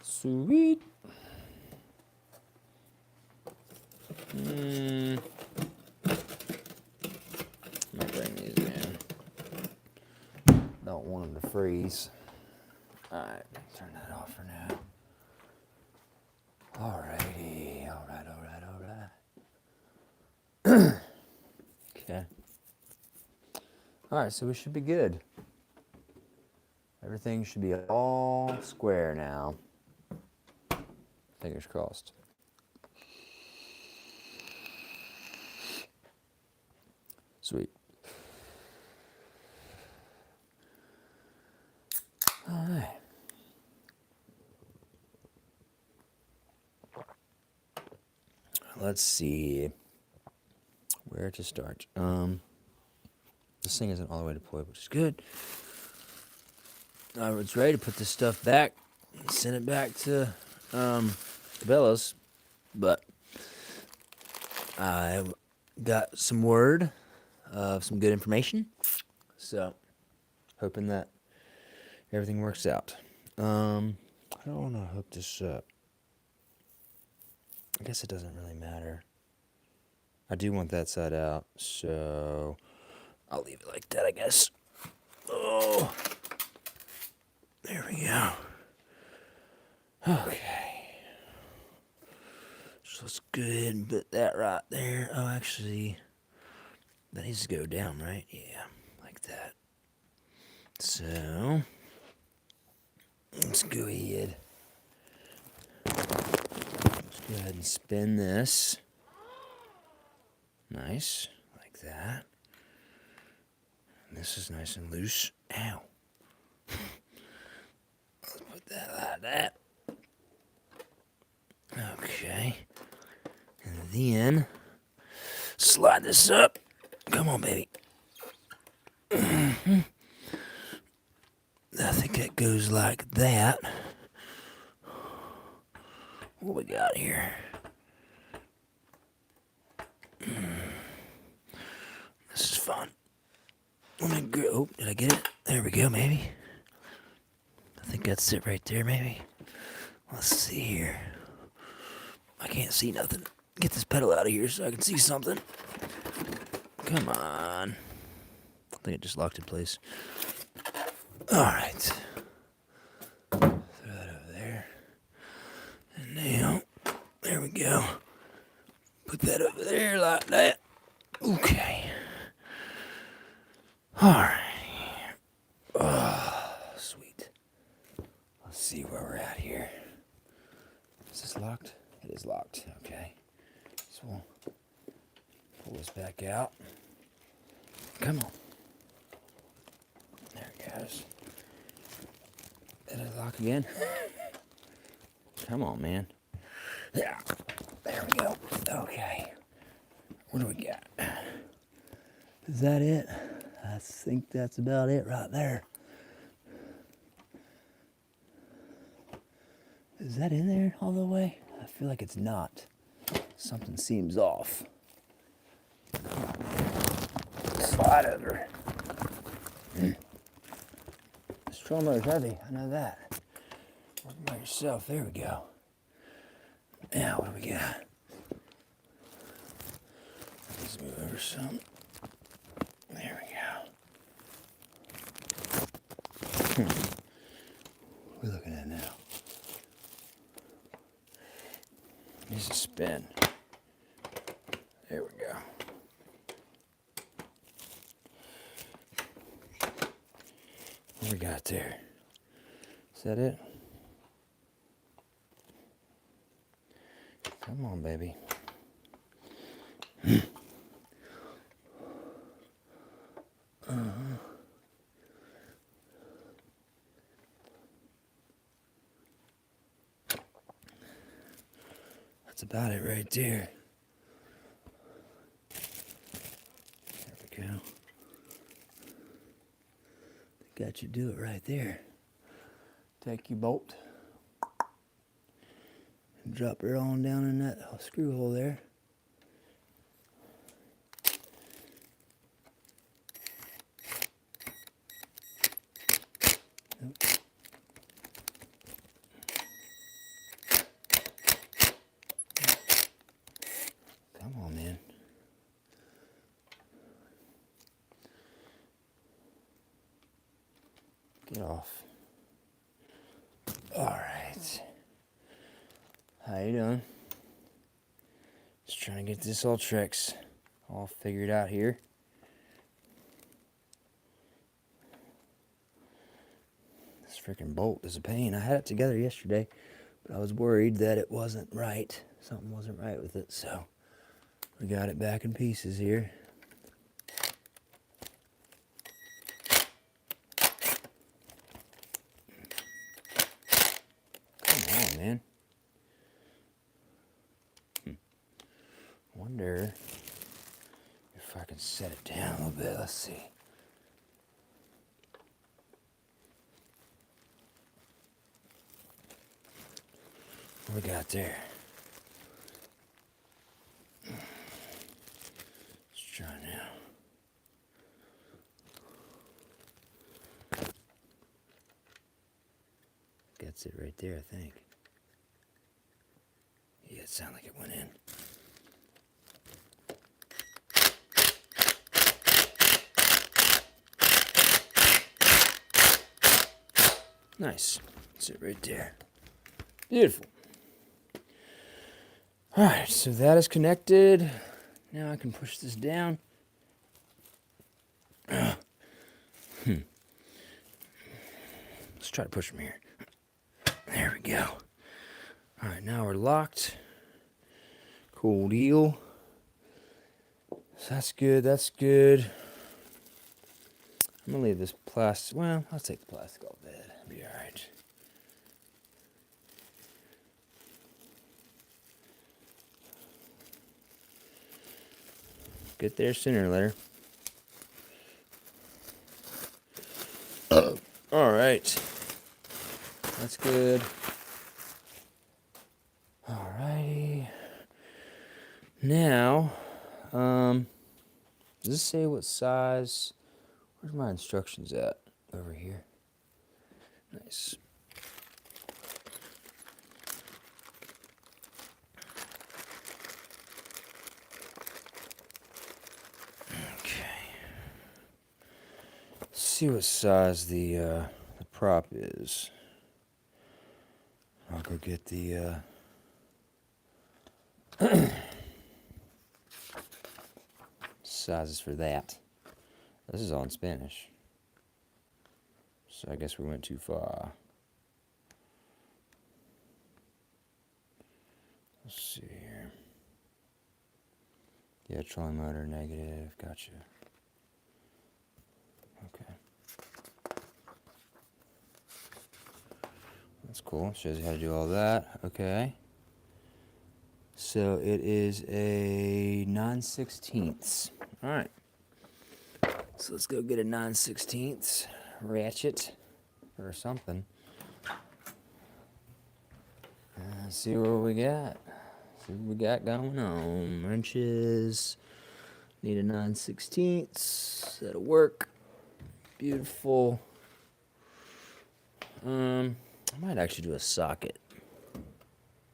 Sweet. I'll bring these in. Don't want them to freeze. Alright, turn that off for now. Alrighty, alright. Okay. Alright, so we should be good. Everything should be all square now. Fingers crossed. Sweet. Alright. Let's see where to start. This thing isn't all the way deployed, which is good. I was ready to put this stuff back, send it back to Cabela's, but I got some word of some good information, so hoping that everything works out. I don't want to hook this up. I guess it doesn't really matter. I do want that side out, so I'll leave it like that, I guess. Oh, there we go. Okay. So let's go ahead and put that right there. Oh, actually, that needs to go down, right? Yeah, like that. So, let's go ahead. Let's go ahead and spin this. Nice, like that. And this is nice and loose. Ow. Let's put that like that. Okay. And then slide this up. Come on, baby. I think that goes like that. What we got here? This is fun. Let me go. Oh, did I get it? There we go, maybe. I think that's it right there, maybe. Let's see here. I can't see nothing. Get this pedal out of here so I can see something. Come on. I think it just locked in place. Alright. Throw that over there. And now, there we go. Put that over there like that. Okay. Alright. Oh, sweet. Let's see where we're at here. Is this locked? It is locked. Okay. So we'll pull this back out. Come on. There it goes. Did it lock again? Come on, man. Yeah. There we go. Okay. What do we got? Is that it? I think that's about it right there. Is that in there all the way? I feel like it's not. Something seems off. Slide over. This troll is heavy, I know that. Work by yourself, there we go. Now, what do we got? Let's move over some. There we go. What are we looking at now? Needs to spin. There we go. What we got there? Is that it? Come on, baby. That's about it right there. There we go. Got you do it right there. Take your bolt and drop it on down in that screw hole there. Nope. Alright. How you doing? Just trying to get this Ultrex all figured out here. This freaking bolt is a pain. I had it together yesterday, but I was worried that it wasn't right. Something wasn't right with it, so we got it back in pieces here. Come on, man. Wonder if I can set it down a little bit. Let's see. What we got there? Let's try now. Gets it right there, I think. Yeah, it sounded like it went in. Nice. That's it right there. Beautiful. Alright, so that is connected. Now I can push this down. Let's try to push from here. There we go. Alright, now we're locked. Cool deal. So that's good, that's good. I'm gonna leave this plastic. Well, I'll take the plastic off bed. It'll be alright. Get there sooner or later. Alright. That's good. Alrighty. Now, does this say what size? Where's my instructions at? Over here. Nice. Okay. Let's see what size the prop is. I'll go get the sizes for that. This is all in Spanish. So I guess we went too far. Let's see here. Yeah, trolling motor, negative. Gotcha. Okay. That's cool. Shows you how to do all that. Okay. So it is a 9/16. Alright. So let's go get a 9/16 ratchet or something. And see what we got. See what we got going on. Wrenches. Need a 9/16. That'll work. Beautiful. I might actually do a socket.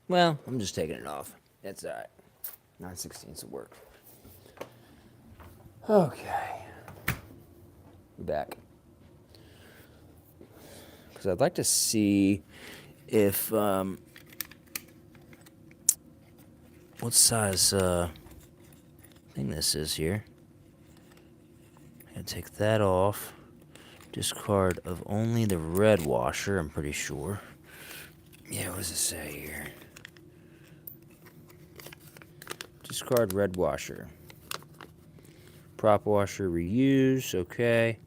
Well, I'm just taking it off. That's alright. 9/16 will work. Okay. We're back. Because I'd like to see if, what size, thing this is here. I'm going to take that off. Discard of only the red washer, I'm pretty sure. Yeah, what does it say here? Discard red washer. Prop washer reuse, okay.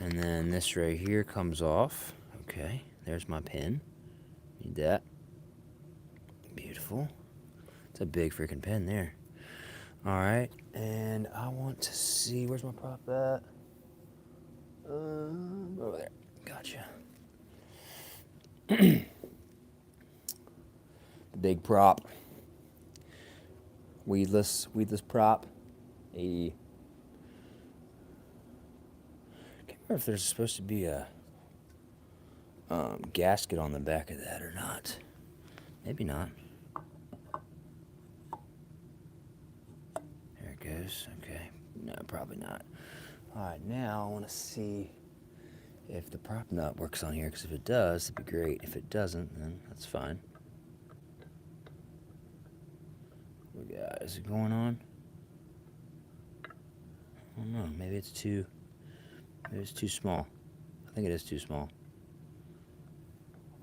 And then this right here comes off. Okay, there's my pin. Need that. Beautiful. It's a big freaking pin there. Alright, and I want to see, where's my prop at? Over there. Gotcha. The big prop. Weedless prop. Can't remember if there's supposed to be a gasket on the back of that or not. Maybe not. There it goes. Okay. No, probably not. Alright, now I want to see if the prop nut works on here, because if it does, it'd be great. If it doesn't, then that's fine. We got, is it going on? I don't know, maybe it's too small. I think it is too small.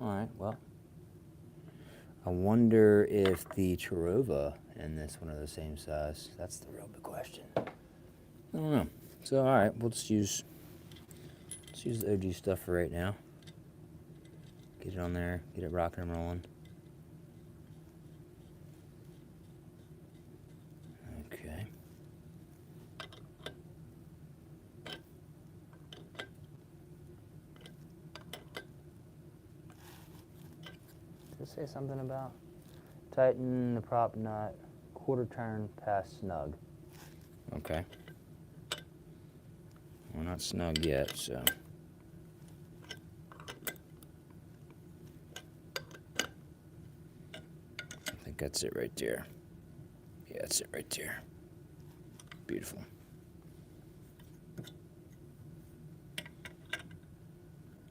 Alright, well. I wonder if the Tarova and this one are the same size. That's the real big question. I don't know. So alright, let's use the OG stuff for right now. Get it on there, get it rocking and rolling. Okay. Does it say something about tighten the prop nut, quarter turn past snug? Okay. We're not snug yet, so. I think that's it right there. Yeah, that's it right there. Beautiful.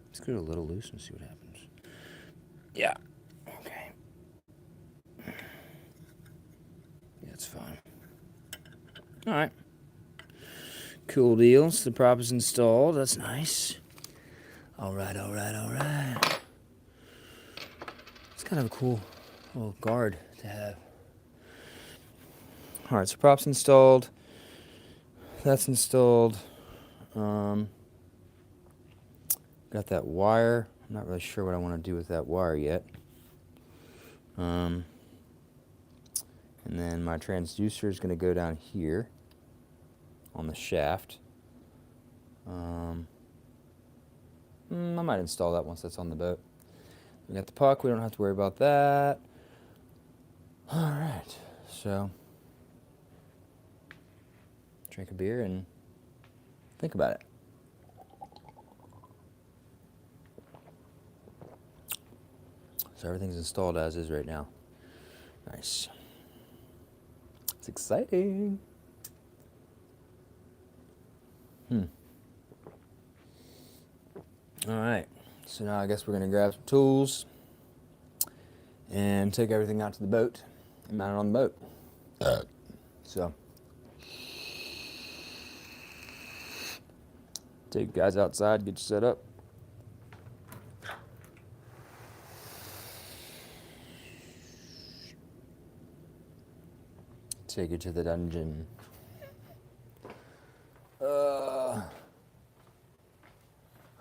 Let's go a little loose and see what happens. Yeah. Okay. Yeah, it's fine. All right. Cool deals. The prop is installed. That's nice. All right. It's kind of a cool little guard to have. All right, so prop's installed. That's installed. Got that wire. I'm not really sure what I want to do with that wire yet. And then my transducer is going to go down here on the shaft. I might install that once that's on the boat. We got the puck. We don't have to worry about that. All right, so drink a beer and think about it. So everything's installed as is right now. Nice. It's exciting. All right, so now I guess we're gonna grab some tools and take everything out to the boat and mount it on the boat. So, take you guys outside, get you set up. Take you to the dungeon.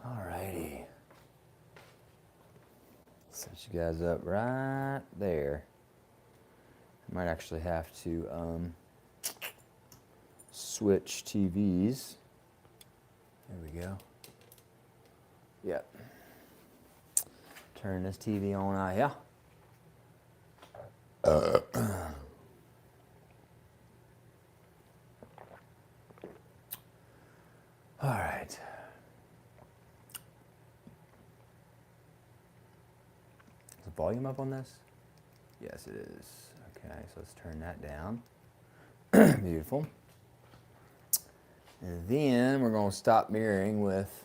Alrighty. Set you guys up right there. I might actually have to switch TVs. There we go. Yep. Turn this TV on out here. All right. Is the volume up on this? Yes, it is. Okay, so let's turn that down. Beautiful. And then we're going to stop mirroring with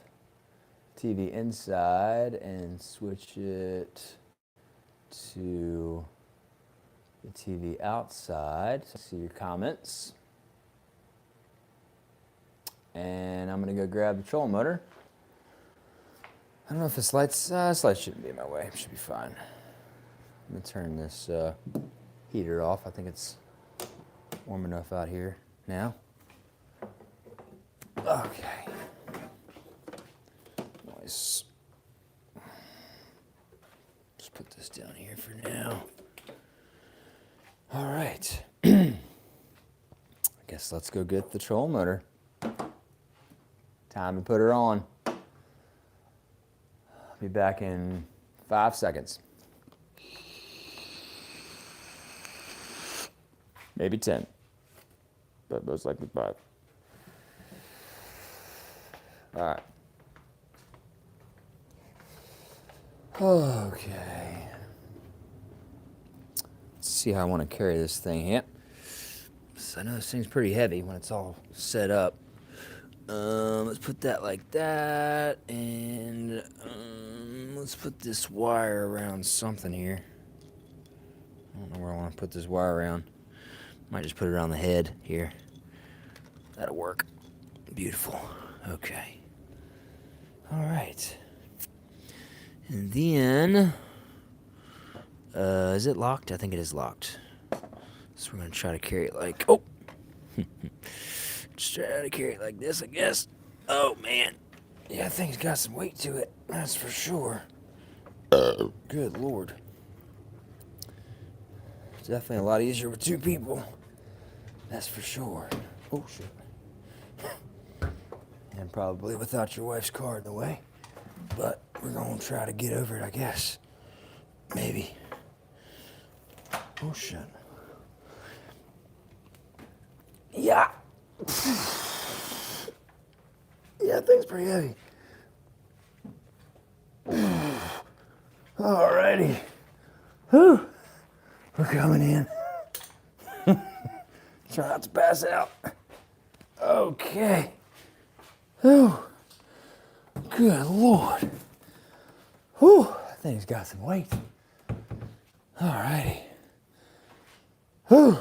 TV inside and switch it to the TV outside. So see your comments. And I'm going to go grab the trolling motor. I don't know if this light shouldn't be in my way. It should be fine. I'm going to turn this heater off. I think it's warm enough out here now. Okay. Nice. Just put this down here for now. All right. I guess let's go get the trolling motor. Time to put her on. I'll be back in 5 seconds. Maybe 10, but most likely 5. All right. Okay. Let's see how I want to carry this thing here. So I know this thing's pretty heavy when it's all set up. Let's put that like that, and let's put this wire around something here. I don't know where I want to put this wire around. Might just put it on the head here. That'll work. Beautiful. Okay. All right. And then, is it locked? I think it is locked. So we're gonna try to carry it like, oh, just try to carry it like this, I guess. Oh man, yeah, that thing's got some weight to it. That's for sure. Good Lord. It's definitely a lot easier with two people. That's for sure. Oh shit. And probably without your wife's car in the way. But we're gonna try to get over it, I guess. Maybe. Oh shit. Yeah. Yeah, that thing's pretty heavy. Alrighty. Whew. We're coming in. Try not to pass out. Okay. Whew. Good Lord. Whew. That thing's got some weight. Alrighty. Whew.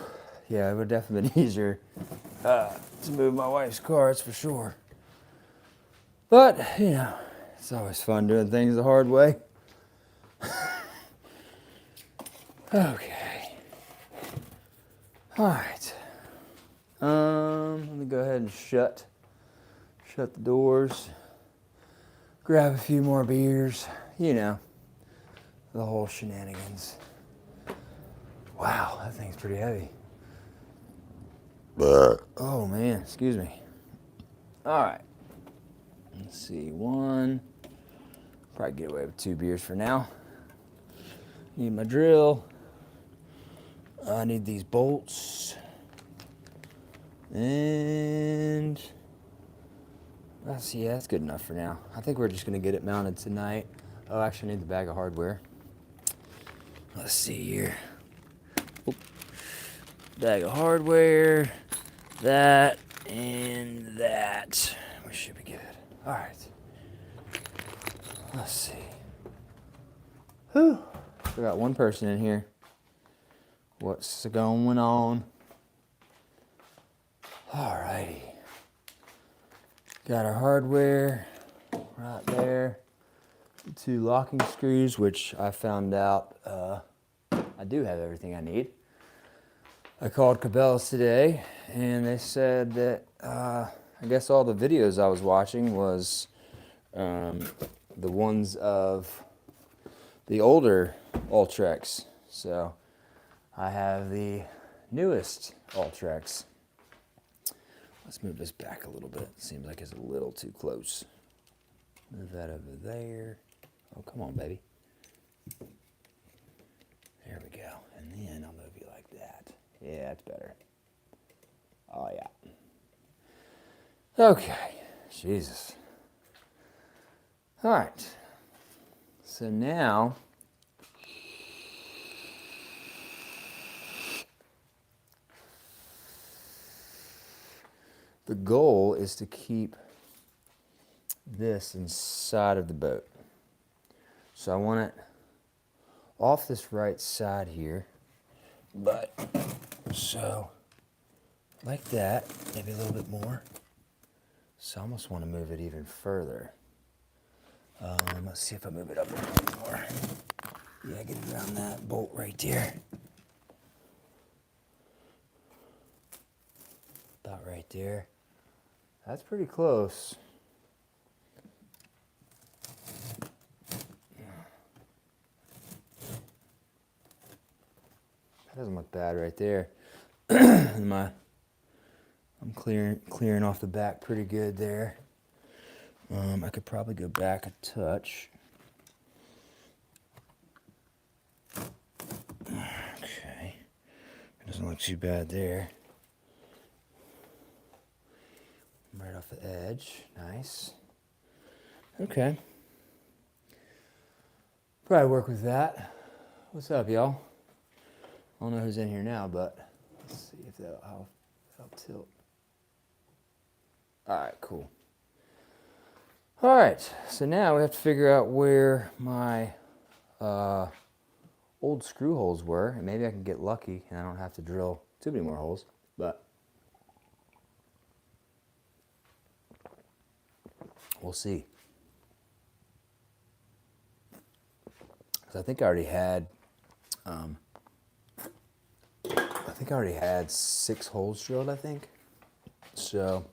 Yeah, it would definitely been easier to move my wife's car, that's for sure. But, you know, it's always fun doing things the hard way. Okay. Alright. Let me go ahead and shut the doors. Grab a few more beers. You know, the whole shenanigans. Wow, that thing's pretty heavy. Oh man, excuse me. Alright. Let's see, one. Probably get away with 2 beers for now. Need my drill. I need these bolts. And that's good enough for now. I think we're just gonna get it mounted tonight. Oh, actually I need the bag of hardware. Let's see here. Oop. Bag of hardware, that, and that. We should be good. All right. Let's see. Whew. We got one person in here. What's going on? All righty. Got our hardware right there. 2 locking screws, which I found out I do have everything I need. I called Cabela's today, and they said that I guess all the videos I was watching was the ones of the older Ultrex. So I have the newest Ultrex. Let's move this back a little bit. Seems like it's a little too close. Move that over there. Oh, come on, baby. There we go. And then I'll move you like that. Yeah, that's better. Oh, yeah. Okay. Jesus. All right. So now, the goal is to keep this inside of the boat. So I want it off this right side here, but so like that, maybe a little bit more. So I almost want to move it even further. Let's see if I move it up a little more. Yeah, get it around that bolt right there. About right there. That's pretty close. That doesn't look bad right there. I'm clearing off the back pretty good there. I could probably go back a touch. Okay. It doesn't look too bad there. Right off the edge. Nice. Okay. Probably work with that. What's up, y'all? I don't know who's in here now, but let's see if that'll tilt. All right, cool. All right, so now we have to figure out where my old screw holes were, and maybe I can get lucky and I don't have to drill too many more holes, but we'll see. Because I think I already had 6 holes drilled, I think. So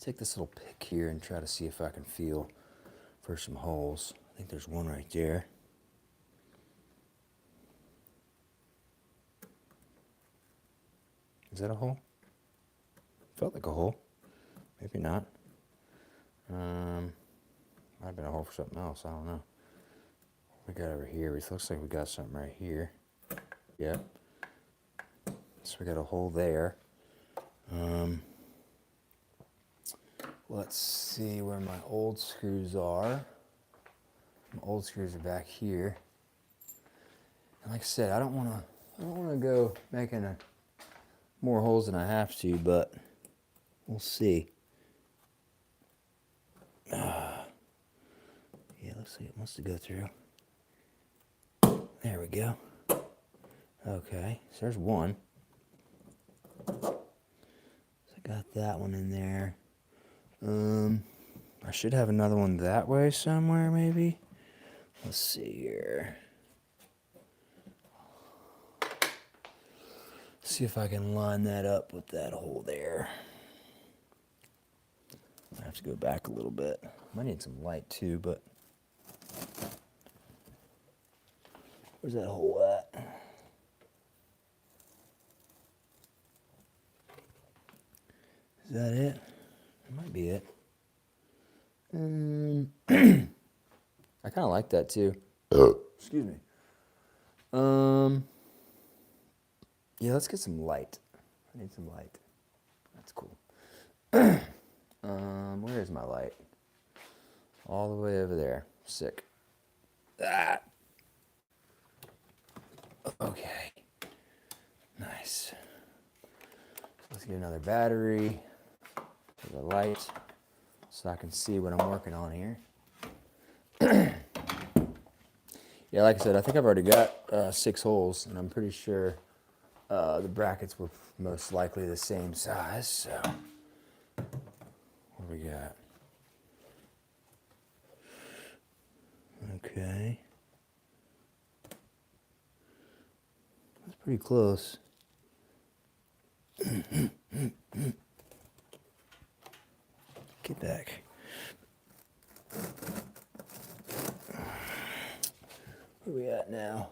take this little pick here and try to see if I can feel for some holes. I think there's one right there. Is that a hole? Felt like a hole. Maybe not. Might have been a hole for something else. I don't know. What we got over here? It looks like we got something right here. Yep. So we got a hole there. Let's see where my old screws are. My old screws are back here. And like I said, I don't want to go making more holes than I have to, but we'll see. Yeah, looks like it wants to go through. There we go. Okay, so there's one. So I got that one in there. I should have another one that way somewhere, maybe. Let's see here. See if I can line that up with that hole there. I have to go back a little bit. Might need some light too, but where's that hole at? Is that it? That might be it. I kind of like that too. Excuse me. Yeah, let's get some light. I need some light. That's cool. Where is my light? All the way over there. Sick. Ah. Okay. Nice. Let's get another battery for the light so I can see what I'm working on here. Yeah, like I said, I think I've already got 6 holes, and I'm pretty sure the brackets were most likely the same size, so what do we got? Okay. That's pretty close. Get back. Where are we at now?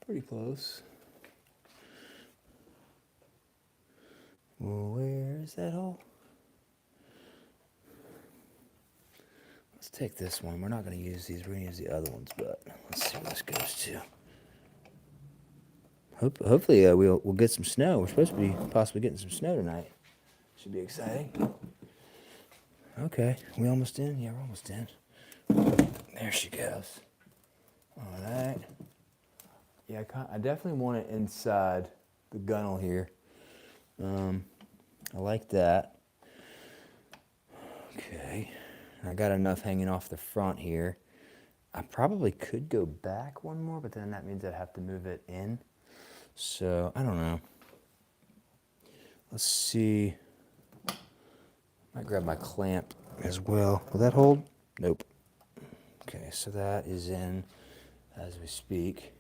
Pretty close. Well, where is that hole? Let's take this one. We're not going to use these. We're going to use the other ones, but let's see where this goes to. Hopefully we'll get some snow. We're supposed to be possibly getting some snow tonight. Should be exciting. Okay, we almost in? Yeah, we're almost in. There she goes. All right. Yeah, I definitely want it inside the gunnel here. I like that. Okay. I got enough hanging off the front here. I probably could go back one more, but then that means I'd have to move it in. So, I don't know. Let's see. Might grab my clamp as well. Will that hold? Nope. Okay, so that is in as we speak.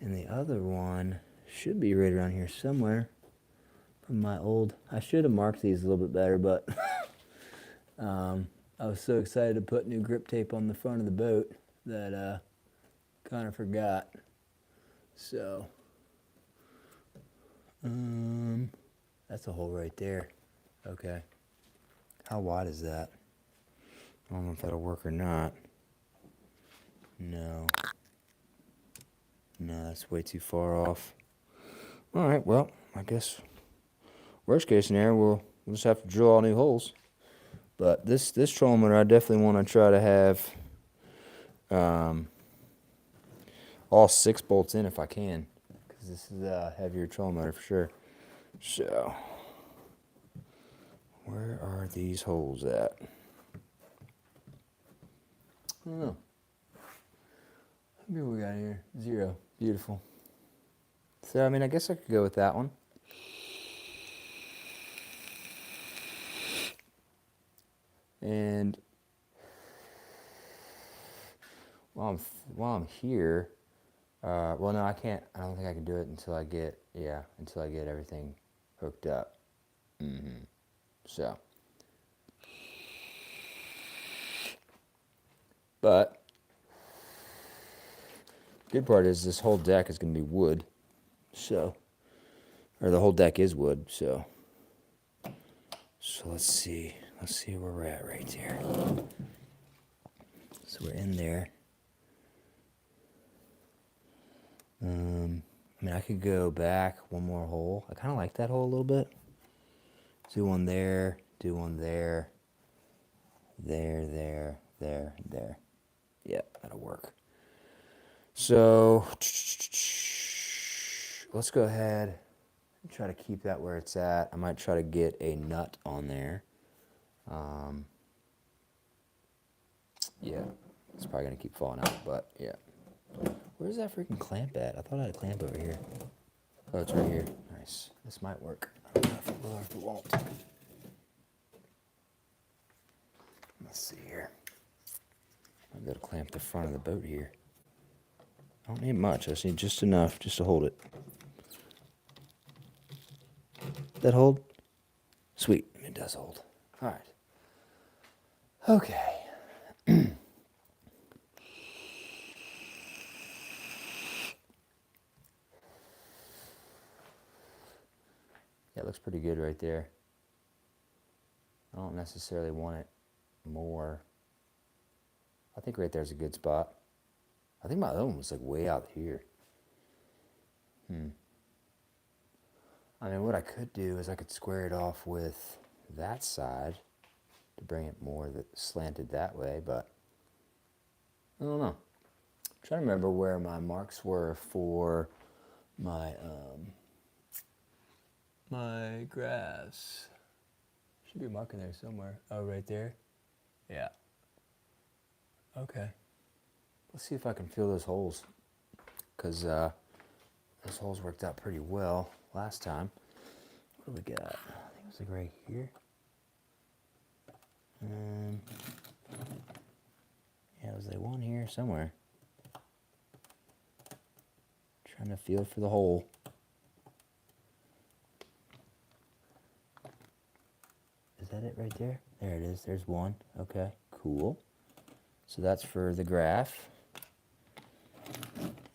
And the other one should be right around here somewhere from my old... I should have marked these a little bit better, but I was so excited to put new grip tape on the front of the boat that kind of forgot. So, that's a hole right there. Okay. How wide is that? I don't know if that'll work or not. No. No, that's way too far off. All right, well, I guess worst case scenario, we'll just have to drill all new holes. But this trolling motor, I definitely want to try to have all 6 bolts in if I can, because this is a heavier trolling motor for sure. So, where are these holes at? I don't know. How many we got here? 0. Beautiful. So, I mean, I guess I could go with that one. And while I'm here, well, no, I can't. I don't think I can do it until I get everything hooked up. So, but good part is this whole deck is going to be wood. So, or the whole deck is wood. So let's see where we're at right here. So we're in there. I mean, I could go back one more hole. I kind of like that hole a little bit. Do one there, do one there, there. Yeah, that'll work. So let's go ahead and try to keep that where it's at. I might try to get a nut on there. Yeah, it's probably going to keep falling out, but yeah. Where's that freaking clamp at? I thought I had a clamp over here. Oh, it's right here. Nice. This might work. I don't know if it will or if it won't. Let's see here. I've got to clamp the front of the boat here. I don't need much. I just need just enough just to hold it. That hold? Sweet. It does hold. All right. Okay. Yeah, it looks pretty good right there. I don't necessarily want it more. I think right there's a good spot. I think my other one was like way out here. I mean, what I could do is I could square it off with that side to bring it more slanted that way, but I don't know. I'm trying to remember where my marks were for my my grass. Should be a mark in there somewhere. Oh, right there? Yeah. Okay. Let's see if I can fill those holes, because those holes worked out pretty well last time. What do we got? I think it was like right here. Yeah, it was like one here somewhere. Trying to feel for the hole. Is that it right there? There it is. There's one. Okay, cool. So that's for the graph.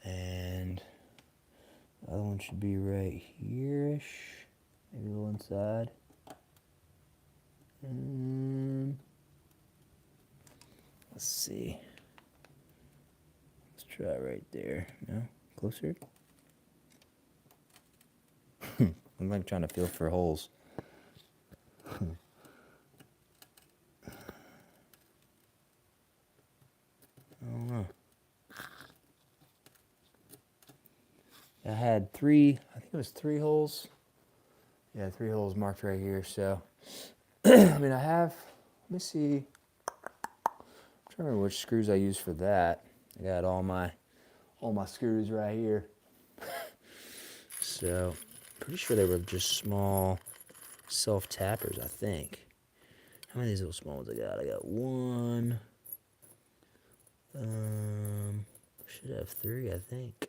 And the other one should be right here-ish. Maybe a little inside. Let's see. Let's try right there. No? Closer? I'm like trying to feel for holes. I don't know. I had I think it was 3 holes. Yeah, 3 holes marked right here. So, I mean, let me see. I'm trying to remember which screws I used for that. I got all my screws right here. So, pretty sure they were just small self-tappers, I think. How many of these little small ones I got? I got 1. Should have 3, I think.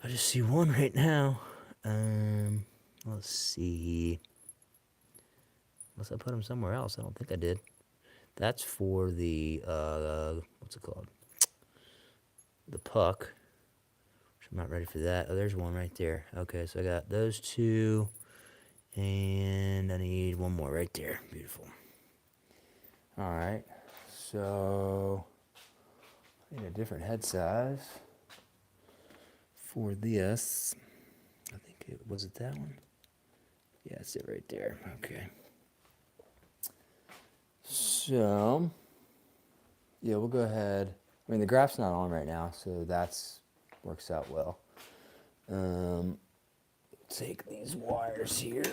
I just see 1 right now. Let's see. Unless I put them somewhere else. I don't think I did. That's for the, what's it called? The puck. Which I'm not ready for that. Oh, there's 1 right there. Okay, so I got those 2. And I need 1 more right there. Beautiful. All right. So, I need a different head size for this. I think was it that one? Yeah, it's it right there. Okay. So, yeah, we'll go ahead. I mean, the graph's not on right now, so that's works out well. Take these wires here.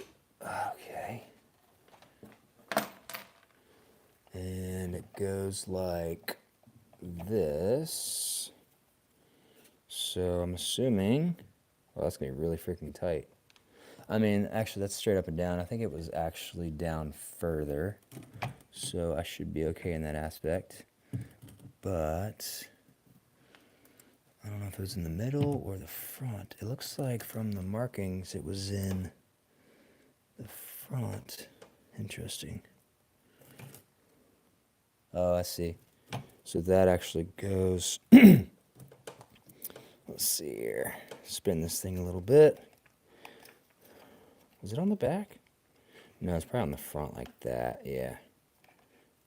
Okay. And it goes like this. So I'm assuming, well, that's gonna be really freaking tight. I mean, actually, that's straight up and down. I think it was actually down further. So I should be okay in that aspect. But I don't know if it was in the middle or the front. It looks like from the markings it was in the front. Interesting. Oh, I see. So that actually goes, let's see here. Spin this thing a little bit. Was it on the back? No, it's probably on the front like that. Yeah.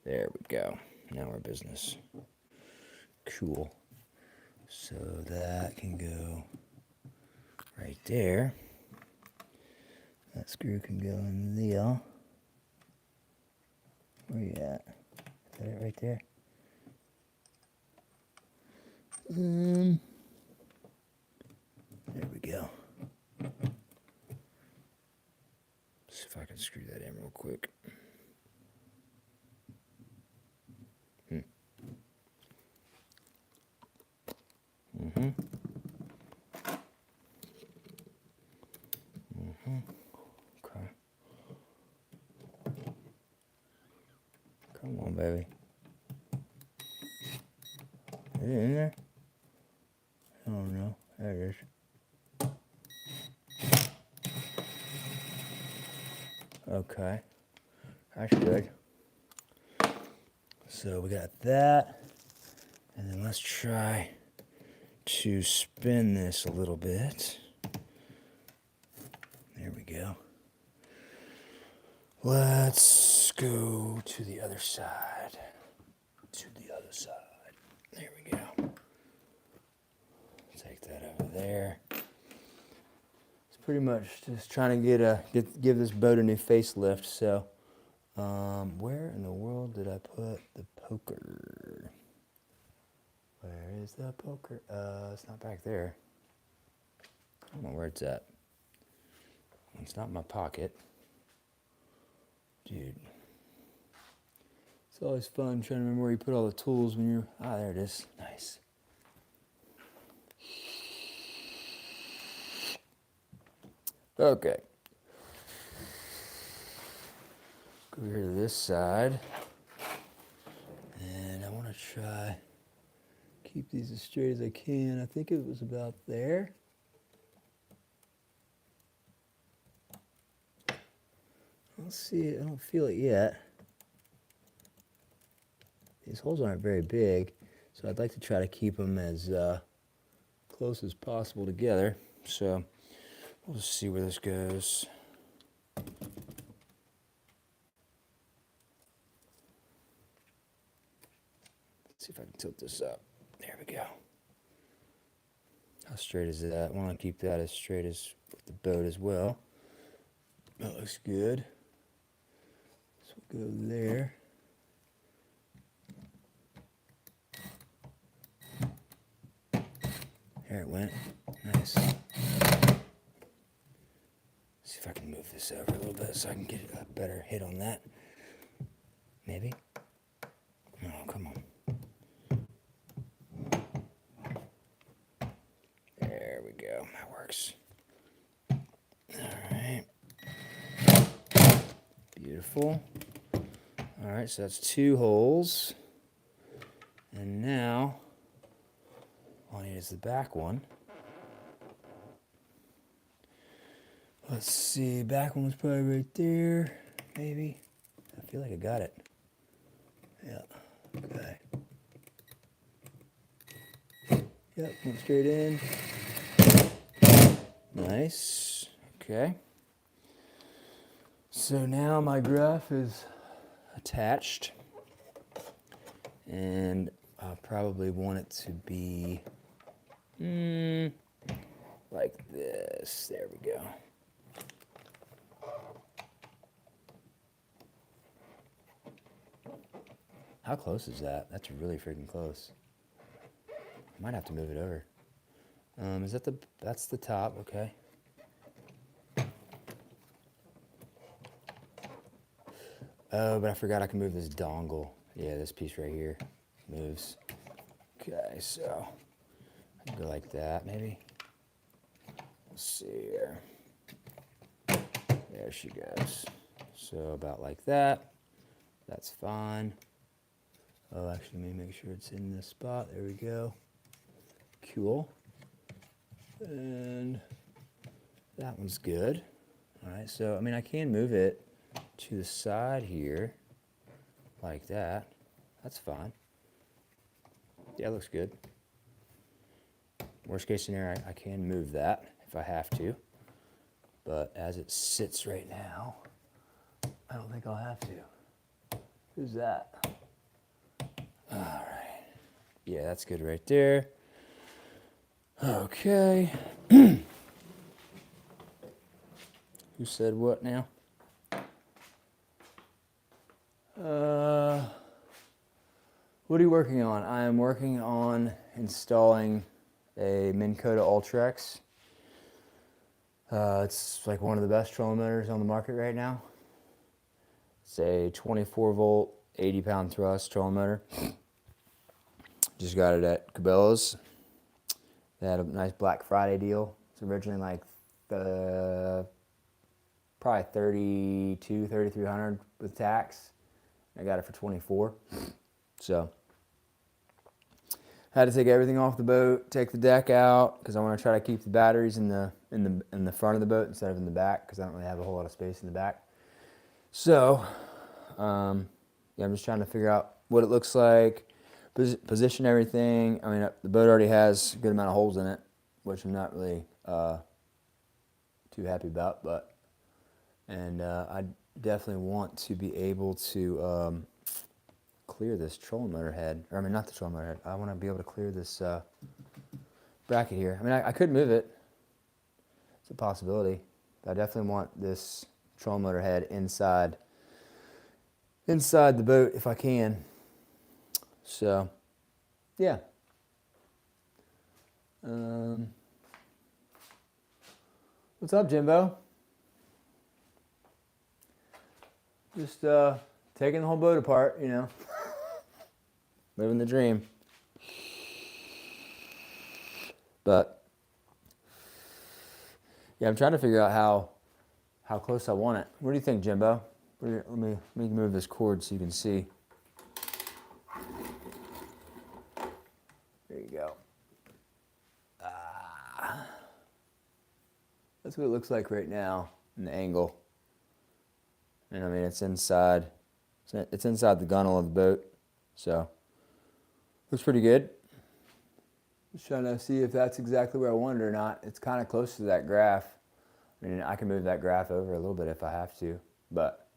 There we go. Now we're business. Cool. So that can go right there. That screw can go in there. Where you at? Is that it right there? There we go. See if I can screw that in real quick. Okay. Come on, baby. Is it in there? I don't know. There it is. Okay. That's good. So we got that. And then let's try to spin this a little bit. There we go. Let's go to the other side. To the other side. There we go. Take that over there. It's pretty much just trying to give this boat a new facelift. So, where in the world did I put the poker? Where is the poker? It's not back there. I don't know where it's at. It's not in my pocket. Dude. It's always fun trying to remember where you put all the tools when you're... Ah, there it is. Nice. Okay. Go over here to this side. And I want to try... keep these as straight as I can. I think it was about there. I don't see it. I don't feel it yet. These holes aren't very big, so I'd like to try to keep them as close as possible together. So we'll just see where this goes. Let's see if I can tilt this up. There we go. How straight is that? I want to keep that as straight as with the boat as well. That looks good. So we'll go there. There it went. Nice. See if I can move this over a little bit so I can get a better hit on that. Maybe. Oh, come on. There we go. That works. Alright. Beautiful. Alright, so that's 2 holes. And now, all I need is the back one. Let's see, back one was probably right there, maybe. I feel like I got it. Yeah, okay. Yep, went straight in. Nice, okay. So now my graph is attached. And I'll probably want it to be like this. There we go. How close is that? That's really freaking close. I might have to move it over. Is that that's the top, okay. Oh, but I forgot I can move this dongle. Yeah, this piece right here moves. Okay, so I can go like that maybe. Let's see here. There she goes. So about like that. That's fine. Oh, actually, let me make sure it's in this spot. There we go. Cool. And that one's good. All right, so I mean, I can move it to the side here, like that. That's fine. Yeah, looks good. Worst case scenario, I can move that if I have to. But as it sits right now, I don't think I'll have to. Who's that? All right. Yeah, that's good right there. Okay. Who said what now? What are you working on? I am working on installing a Minn Kota Ultrex. It's like one of the best trolling motors on the market right now. It's a 24 volt, 80 pound thrust trolling motor. Just got it at Cabela's. They had a nice Black Friday deal. It's originally like probably 32, 3,300 with tax. I got it for 24. So had to take everything off the boat, take the deck out, because I want to try to keep the batteries in the front of the boat instead of in the back, because I don't really have a whole lot of space in the back. So yeah, I'm just trying to figure out what it looks like, position everything. I mean, the boat already has a good amount of holes in it, which I'm not really too happy about, and I definitely want to be able to clear this trolling motor head, or I mean, not the trolling motor head. I want to be able to clear this bracket here. I mean, I could move it. It's a possibility. But I definitely want this trolling motor head inside the boat if I can. So, yeah. What's up, Jimbo? Just taking the whole boat apart, you know. Living the dream. But yeah, I'm trying to figure out how close I want it. What do you think, Jimbo? Let me move this cord so you can see. There you go. That's what it looks like right now in the angle. And I mean, it's inside the gunnel of the boat, so looks pretty good. Just trying to see if that's exactly where I want it or not. It's kind of close to that graph. I mean, I can move that graph over a little bit if I have to, but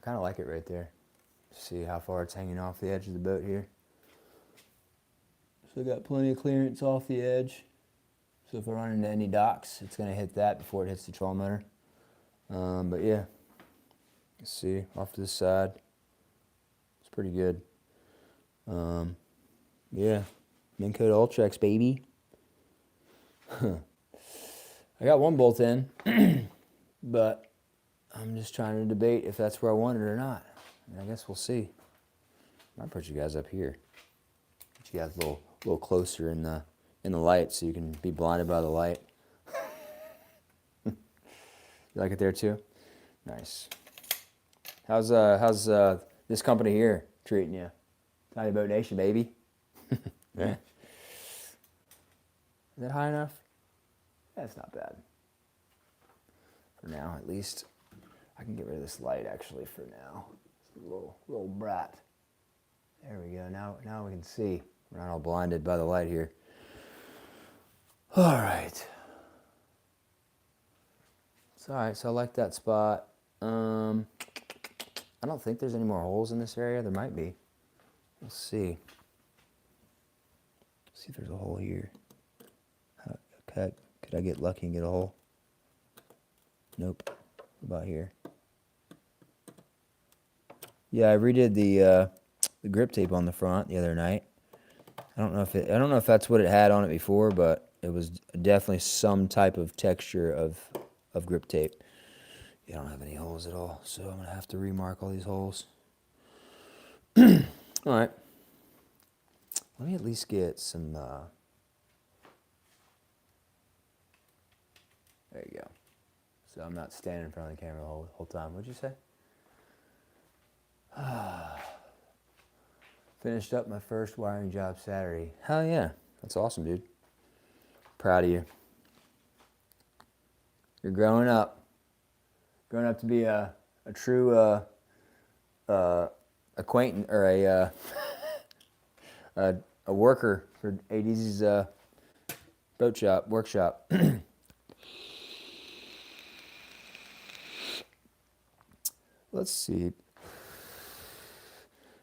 I kind of like it right there. See how far it's hanging off the edge of the boat here. So I got plenty of clearance off the edge. So if I run into any docks, it's going to hit that before it hits the trolling motor. But yeah, let's see off to the side. It's pretty good. Yeah, Minn Kota Ultrex, baby. I got one bolt in, but I'm just trying to debate if that's where I want it or not. I guess we'll see. I'll put you guys up here. Put you guys a little closer in the light so you can be blinded by the light. You like it there too? Nice. How's this company here treating you? Tiny Boat Nation, baby. Yeah. Is that high enough? That's not bad. For now, at least. I can get rid of this light actually for now. It's a little brat. There we go. Now we can see. We're not all blinded by the light here. All right. It's all right. So I like that spot. I don't think there's any more holes in this area. There might be. We'll see. See if there's a hole here. Okay. Could I get lucky and get a hole? Nope. What about here? Yeah, I redid the grip tape on the front the other night. I don't know if that's what it had on it before, but it was definitely some type of texture of grip tape. Yeah, I don't have any holes at all, so I'm going to have to remark all these holes. Alright. Let me at least get some, there you go. So I'm not standing in front of the camera the whole time. What'd you say? Finished up my first wiring job Saturday. Hell yeah. That's awesome, dude. Proud of you. You're growing up. Growing up to be a true acquaintance, or a worker for ADZ's boat shop, workshop. Let's see.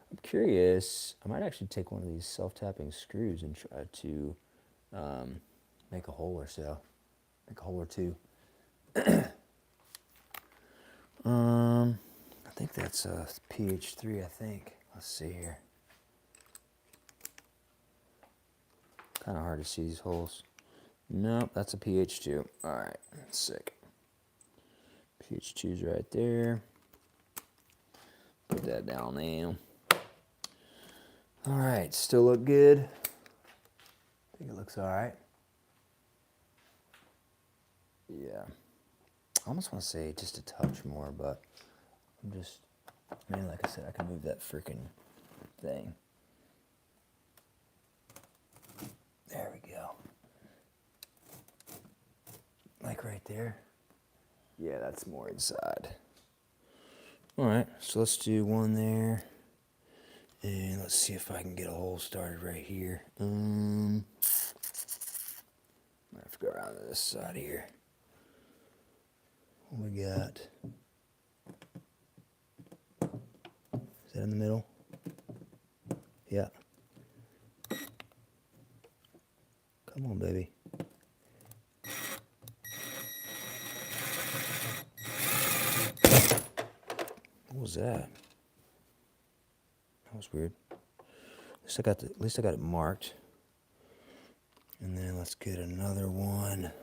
I'm curious. I might actually take one of these self-tapping screws and try to make a hole or so. Make a hole or two. I think that's a pH3, I think. Let's see here. Kind of hard to see these holes. Nope, that's a pH2. Alright, sick. pH2's right there. Put that down now. Alright, still look good. I think it looks alright. Yeah. I almost want to say just a touch more, but I'm just, I mean, like I said, I can move that freaking thing. There we go. Like right there. Yeah, that's more inside. Alright, so let's do one there. And let's see if I can get a hole started right here. I have to go around to this side here. What we got? Is that in the middle? Yeah. Come on, baby. What was that? That was weird. At least I got it marked. And then let's get another one.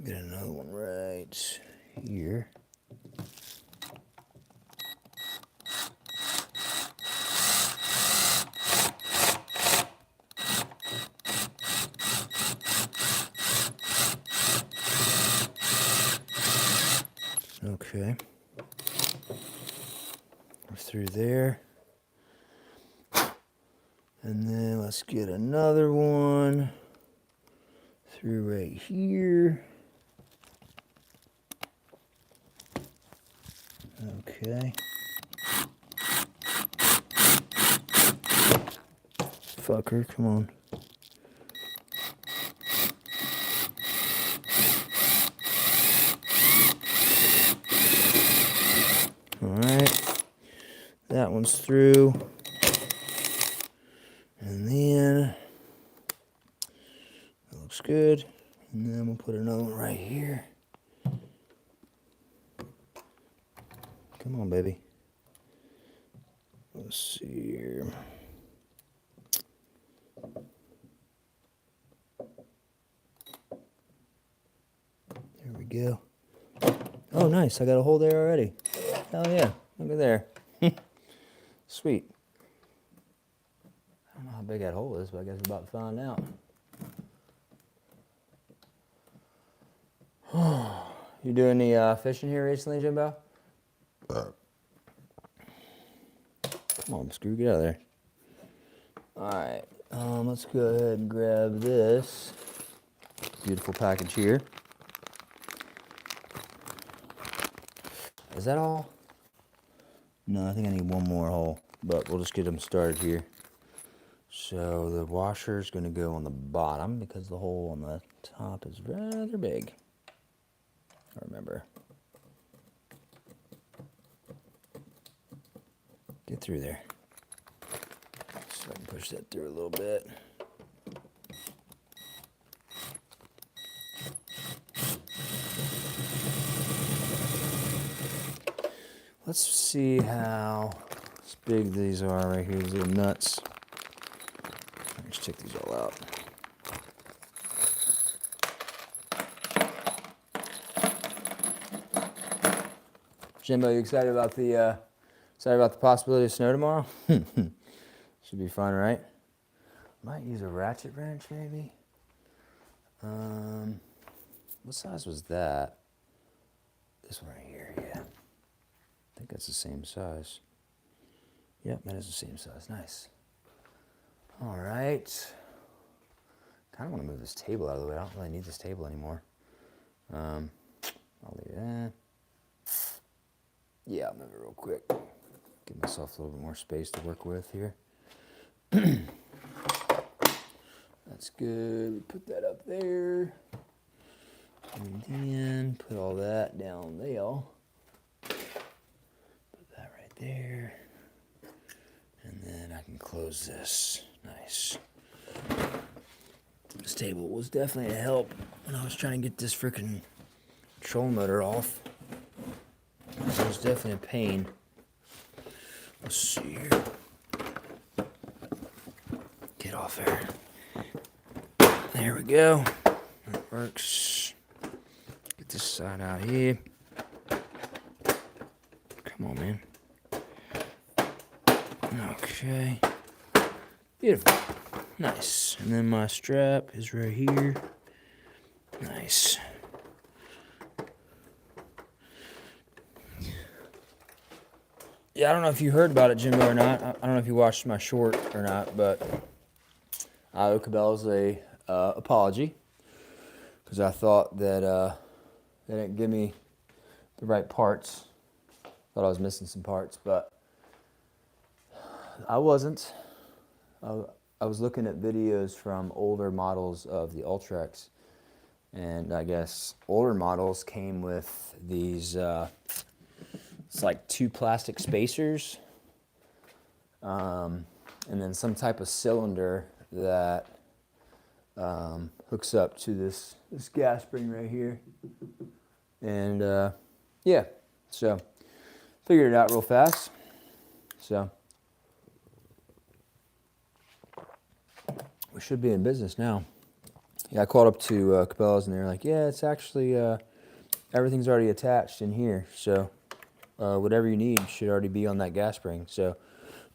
Get another one right here. Okay. We're through there. And then let's get another one through right here. Okay. Fucker, come on. Alright. That one's through. And then that looks good. And then we'll put another one right here. Come on, baby. Let's see here. There we go. Oh, nice. I got a hole there already. Hell yeah. Look at there. Sweet. I don't know how big that hole is, but I guess we're about to find out. You doing any fishing here recently, Jimbo? Come on, screw, get out of there. Alright, let's go ahead and grab this beautiful package here. Is that all? No, I think I need one more hole, but we'll just get them started here. So the washer is going to go on the bottom because the hole on the top is rather big. I remember. Get through there. So I can push that through a little bit. Let's see how big these are right here, these little nuts. Let's check these all out. Jimbo, you excited about the possibility of snow tomorrow? Should be fun, right? Might use a ratchet wrench, maybe. What size was that? This one right here, yeah. I think that's the same size. Yep, that is the same size. Nice. All right. Kind of want to move this table out of the way. I don't really need this table anymore. I'll leave that. Yeah, I'll move it real quick. Give myself a little bit more space to work with here. That's good. We put that up there. And then put all that down there. Put that right there. And then I can close this. Nice. This table was definitely a help when I was trying to get this freaking control motor off. It was definitely a pain. Let's see here. Get off there. There we go. That works. Get this side out here. Come on, man. Okay. Beautiful. Nice. And then my strap is right here. Nice. Yeah, I don't know if you heard about it, Jimbo, or not. I don't know if you watched my short or not, but I owe Cabela's a apology because I thought that they didn't give me the right parts. Thought I was missing some parts, but I wasn't. I was looking at videos from older models of the Ultrex, and I guess older models came with these. It's like 2 plastic spacers, and then some type of cylinder that hooks up to this gas spring right here. And yeah, so figured it out real fast. So we should be in business now. Yeah, I called up to Cabela's and they're like, yeah, it's actually everything's already attached in here, so whatever you need should already be on that gas spring. So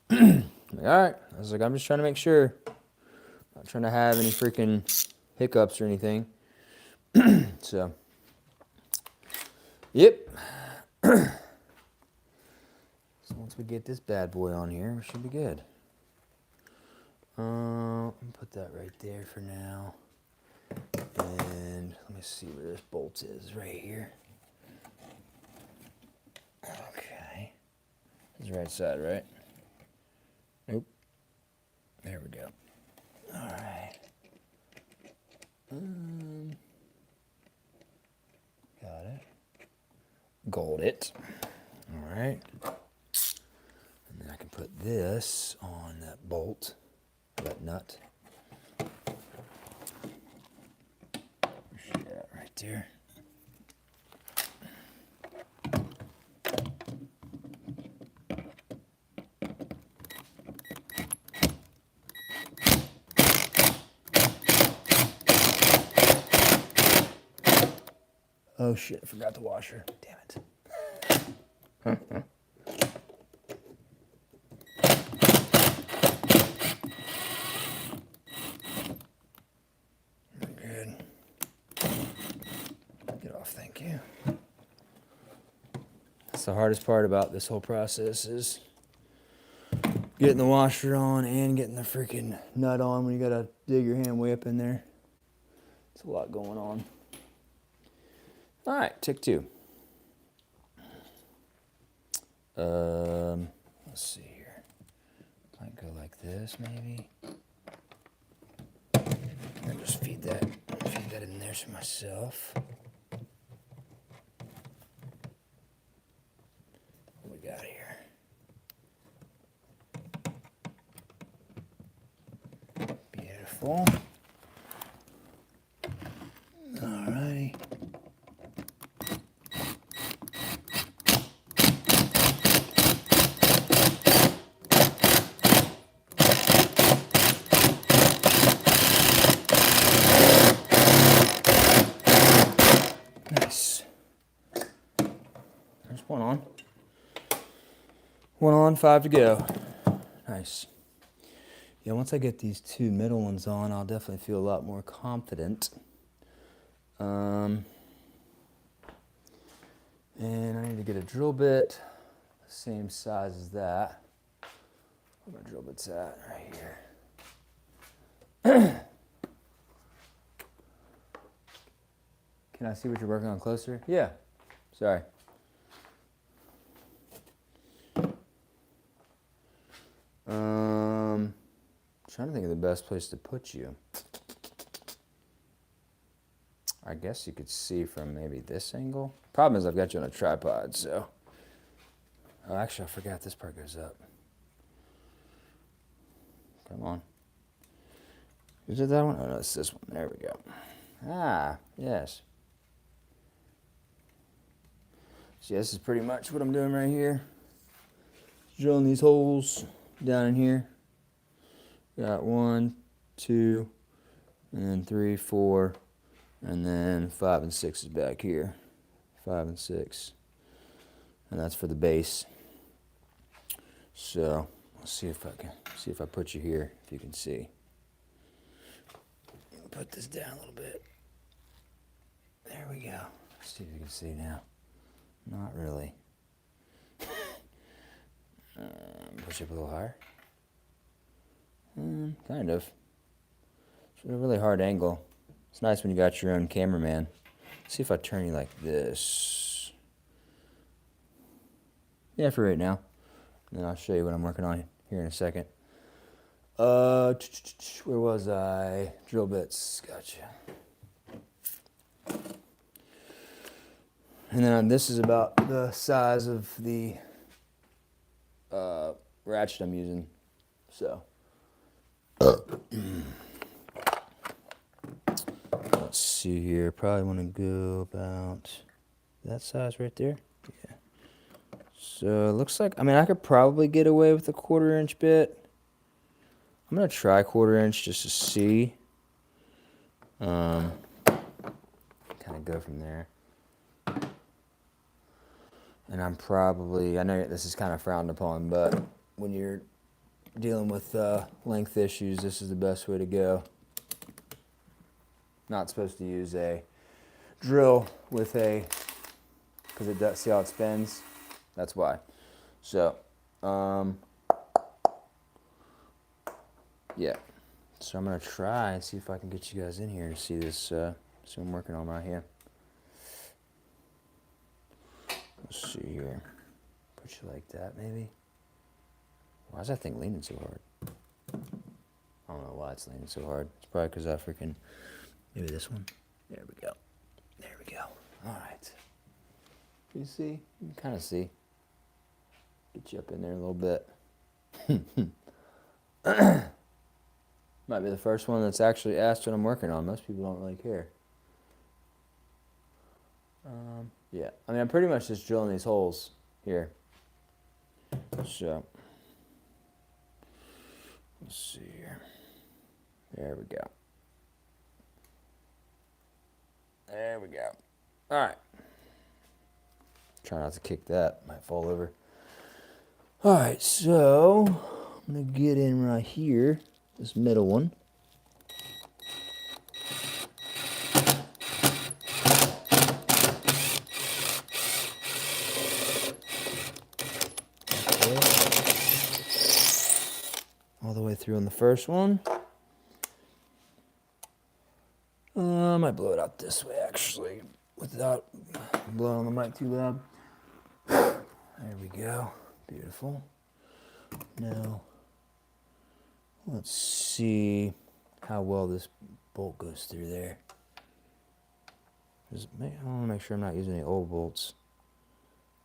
I'm like, all right. I was like, I'm just trying to make sure. Not trying to have any freaking hiccups or anything. So, yep. So once we get this bad boy on here, we should be good. Put that right there for now. And let me see where this bolt is right here. Okay. This is the right side, right? Nope. There we go. All right. Got it. Gold it. All right. And then I can put this on that bolt, that nut. Where's she at? Right there. Oh shit, I forgot the washer. Damn it. Good. Get off, thank you. That's the hardest part about this whole process is getting the washer on and getting the freaking nut on when you gotta dig your hand way up in there. It's a lot going on. All right, tick 2. Let's see here. Might go like this, maybe. And just feed that in there to myself. What we got here? Beautiful. All righty. Nice. There's one on. 1 on, 5 to go. Nice. Yeah, once I get these 2 middle ones on, I'll definitely feel a lot more confident. And I need to get a drill bit, the same size as that. Where my drill bit's at? Right here. Can I see what you're working on closer? Yeah. Sorry. Trying to think of the best place to put you. I guess you could see from maybe this angle. Problem is I've got you on a tripod, so. Oh, actually, I forgot this part goes up. Come on. Is it that one? Oh, no, it's this one. There we go. Ah, yes. So, yeah, this is pretty much what I'm doing right here. Drilling these holes down in here. Got 1, 2, and then 3, 4, and then 5 and 6 is back here. 5 and 6. And that's for the base. So, let's see if I put you here, if you can see. Put this down a little bit. There we go. Let's see if you can see now. Not really. Push up a little higher. Kind of. It's a really hard angle. It's nice when you got your own cameraman. Let's see if I turn you like this. Yeah, for right now. And then I'll show you what I'm working on here in a second. Where was I? Drill bits. Gotcha. And then this is about the size of the ratchet I'm using. So. Let's see here. Probably want to go about that size right there. Yeah. So it looks like, I mean, I could probably get away with a 1/4 inch bit. I'm going to try 1/4 inch just to see. Kind of go from there. And I'm probably, I know this is kind of frowned upon, but when you're dealing with length issues, this is the best way to go. Not supposed to use a drill with a, because it does, see how it spins? That's why. So, yeah. So I'm going to try and see if I can get you guys in here to see this, see what I'm working on right here. Let's see here. Put you like that, maybe. Why is that thing leaning so hard? I don't know why it's leaning so hard. It's probably because I freaking... Maybe this one. There we go. There we go. All right. You see? You can kind of see. Get you up in there a little bit. Might be the first one that's actually asked what I'm working on. Most people don't really care. Yeah. I mean, I'm pretty much just drilling these holes here. So, let's see here. There we go. There we go. All right. Try not to kick that. Might fall over. All right, so I'm going to get in right here, this middle one. Okay. All the way through on the first one. I might blow it out this way, actually, without blowing on the mic too loud. There we go. Beautiful. Now, let's see how well this bolt goes through there. I want to make sure I'm not using any old bolts.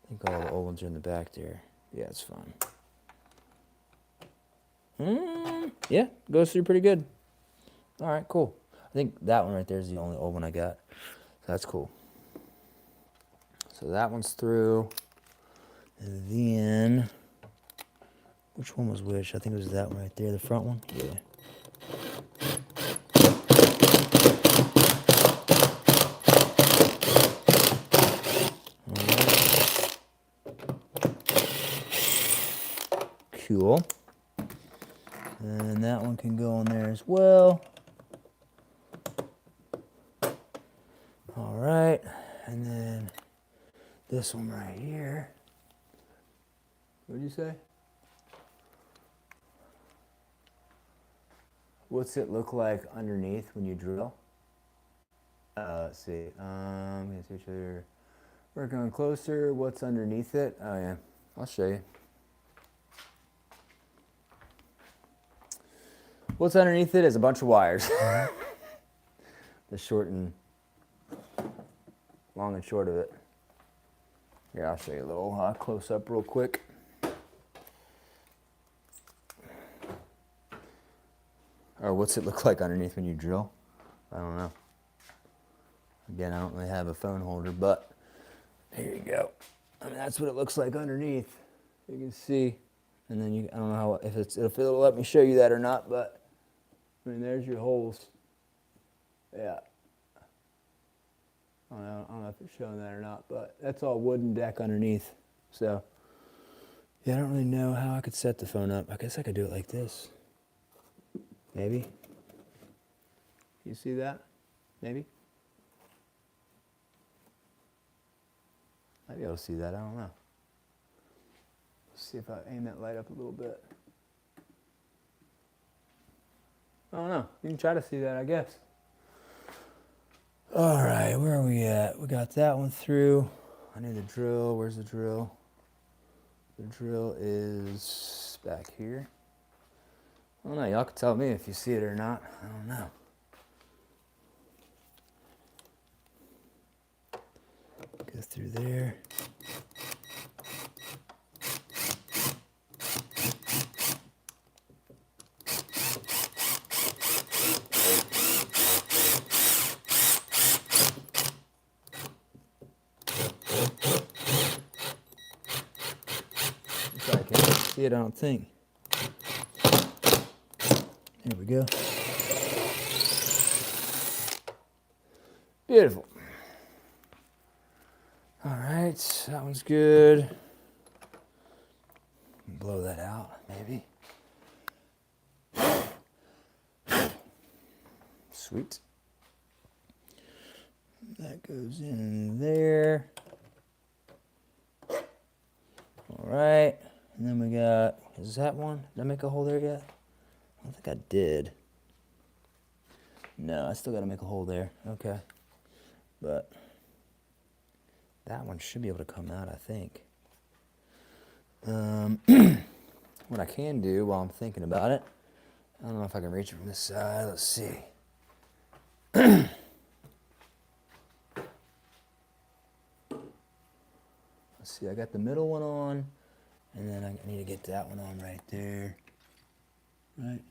I think all the old ones are in the back there. Yeah, it's fine. Yeah, goes through pretty good. All right, cool. I think that one right there is the only old one I got. So that's cool. So that one's through. And then, which one was which? I think it was that one right there, the front one. Yeah. And that one can go on there as well. All right, and then this one right here. What did you say? What's it look like underneath when you drill? Let's see. Get each other working on closer. What's underneath it? Oh yeah, I'll show you. What's underneath it is a bunch of wires. The short and long and short of it. Here, I'll show you a little close up real quick. Or what's it look like underneath when you drill? I don't know. Again, I don't really have a phone holder, but here you go. I mean, that's what it looks like underneath. You can see. And then I don't know how, if it'll let me show you that or not, but I mean, there's your holes. Yeah. I don't know if it's showing that or not, but that's all wooden deck underneath. So, yeah, I don't really know how I could set the phone up. I guess I could do it like this. Maybe. You see that? Maybe? Might be able to see that. I don't know. Let's see if I aim that light up a little bit. I don't know. You can try to see that, I guess. All right, where are we at? We got that one through. I need the drill. Where's the drill? The drill is back here. I don't know. Y'all can tell me if you see it or not. I don't know. Go through there. I can't see it, I don't think. There we go. Beautiful. All right, that one's good. Blow that out, maybe. Sweet. That goes in there. All right, and then we got, is that one? Did I make a hole there yet? I don't think I did. No, I still got to make a hole there. Okay. But that one should be able to come out, I think. What I can do while I'm thinking about it, I don't know if I can reach it from this side. Let's see. Let's see, I got the middle one on, and then I need to get that one on right there. Right?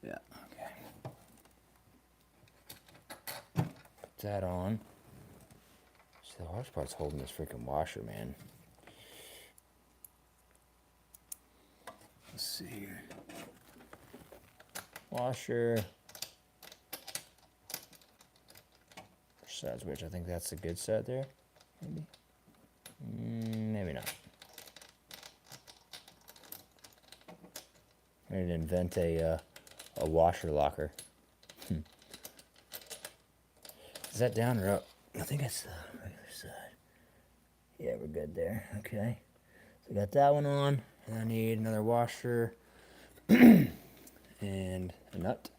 Yeah, okay. Put that on. So the hardest part's holding this freaking washer, man. Let's see here. Washer. Which side's which? I think that's the good side there. Maybe. Maybe not. I need to invent a washer locker. Is that down or up? I think it's the regular side. Yeah, we're good there. Okay. So I got that one on, and I need another washer and a nut.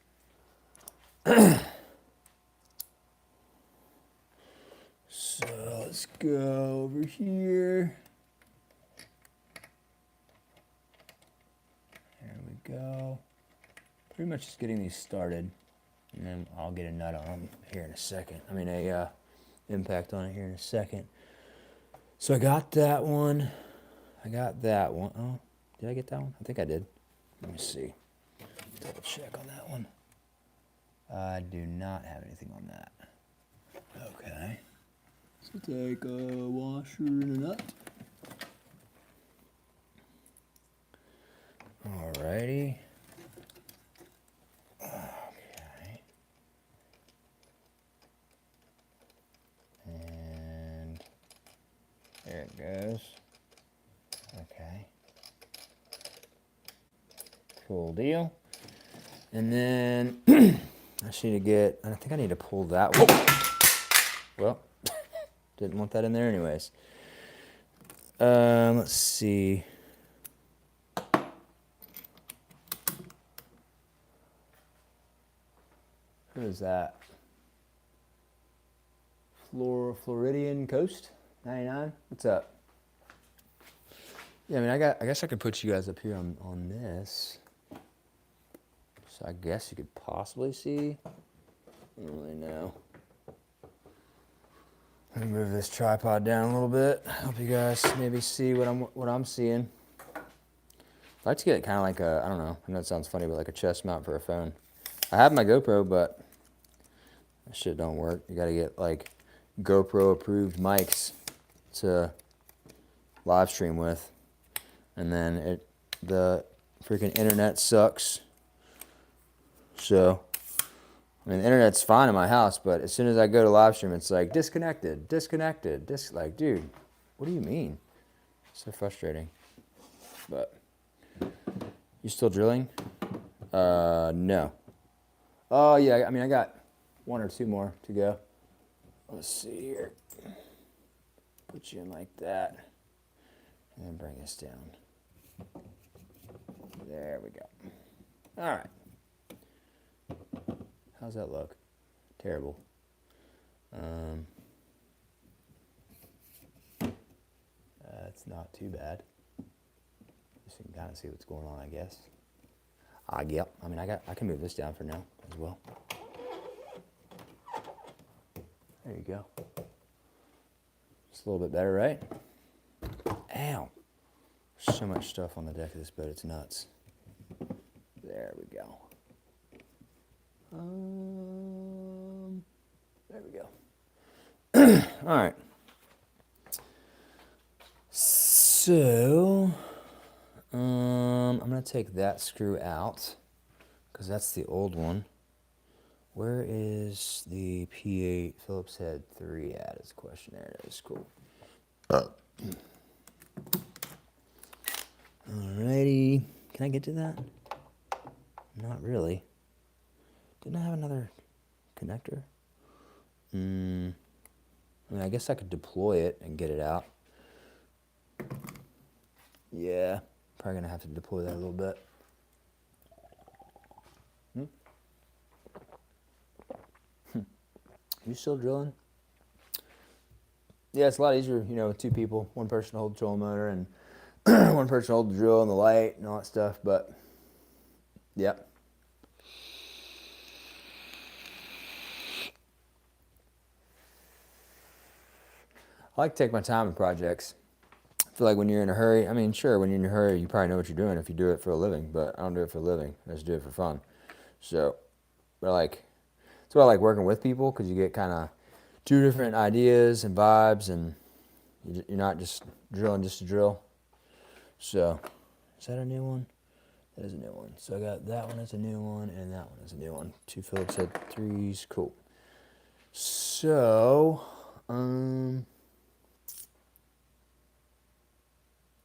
So let's go over here. There we go. Pretty much just getting these started, and then I'll get a nut on them here in a second. I mean a impact on it here in a second. So I got that one. I got that one. Oh, did I get that one? I think I did. Let me see. Double check on that one. I do not have anything on that. Okay. So take a washer and a nut. Alrighty. Okay. And there it goes. Okay. Cool deal. And then I just need to get, I think I need to pull that one. Well, didn't want that in there anyways. Let's see. Who is that? Floridian Coast 99. What's up? Yeah, I mean, I guess I could put you guys up here on this. So I guess you could possibly see. I don't really know. Let me move this tripod down a little bit. Help you guys maybe see what I'm seeing. I like to get it kind of like a, I don't know. I know it sounds funny, but like a chest mount for a phone. I have my GoPro, but that shit don't work. You gotta get like GoPro approved mics to live stream with, and then the freaking internet sucks. So, I mean, the internet's fine in my house, but as soon as I go to live stream, it's like disconnected. Like, dude, what do you mean? It's so frustrating. But you still drilling? No. Oh yeah, I mean, I got 1 or 2 more to go. Let's see here. Put you in like that, and then bring this down. There we go. All right. How's that look? Terrible. That's not too bad. Just so you can kind of see what's going on, I guess. Yep. I mean, I can move this down for now as well. There you go. Just a little bit better, right? Ow. So much stuff on the deck of this boat, it's nuts. There we go. There we go. All right. So, I'm going to take that screw out because that's the old one. Where is the P8 Phillips head 3 at? Is the question. There it is. Cool. Alrighty. Can I get to that? Not really. Didn't I have another connector? I mean, I guess I could deploy it and get it out. Yeah, probably gonna have to deploy that a little bit. You still drilling? Yeah, it's a lot easier, you know, with 2 people. 1 person to hold the trolling motor and 1 person to hold the drill and the light and all that stuff, but yep. I like to take my time in projects. I feel like when you're in a hurry, I mean, sure, when you're in a hurry, you probably know what you're doing if you do it for a living, but I don't do it for a living. I just do it for fun. So, but like, it's why I like working with people, because you get kind of 2 different ideas and vibes, and you're not just drilling just to drill. So, is that a new one? That is a new one. So I got that one as a new one, and that one is a new one. 2 Phillips head 3s, cool. So, I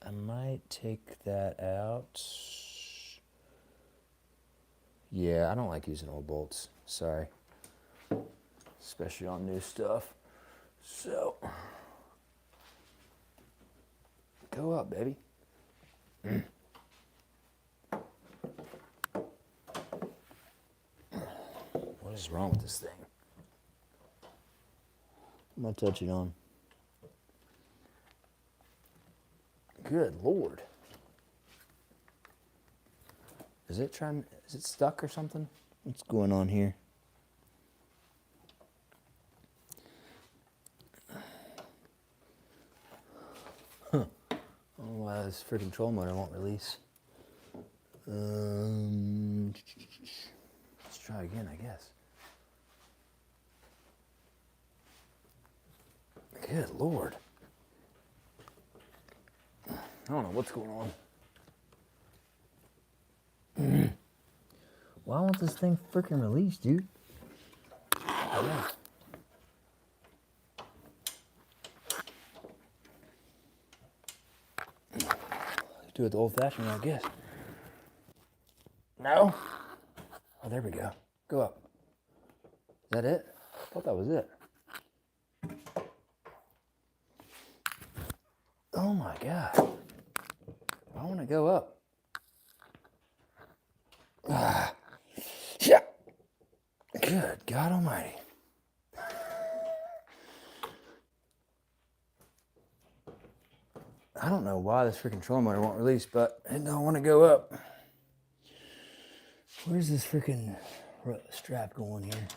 might take that out. Yeah, I don't like using old bolts. Sorry. Especially on new stuff. So, go up, baby. What is wrong with this thing? I'm gonna touch it on. Good Lord. Is it stuck or something? What's going on here? Huh. I don't know why this freaking troll motor won't release. Let's try again, I guess. Good Lord. I don't know what's going on. Why won't this thing freaking release, dude? Yeah. Do it the old-fashioned way, I guess. No? Oh, there we go. Go up. Is that it? I thought that was it. Oh my God. I want to go up. Yeah. Good God Almighty. I don't know why this freaking trolling motor won't release, but I don't want to go up. Where's this freaking strap going here?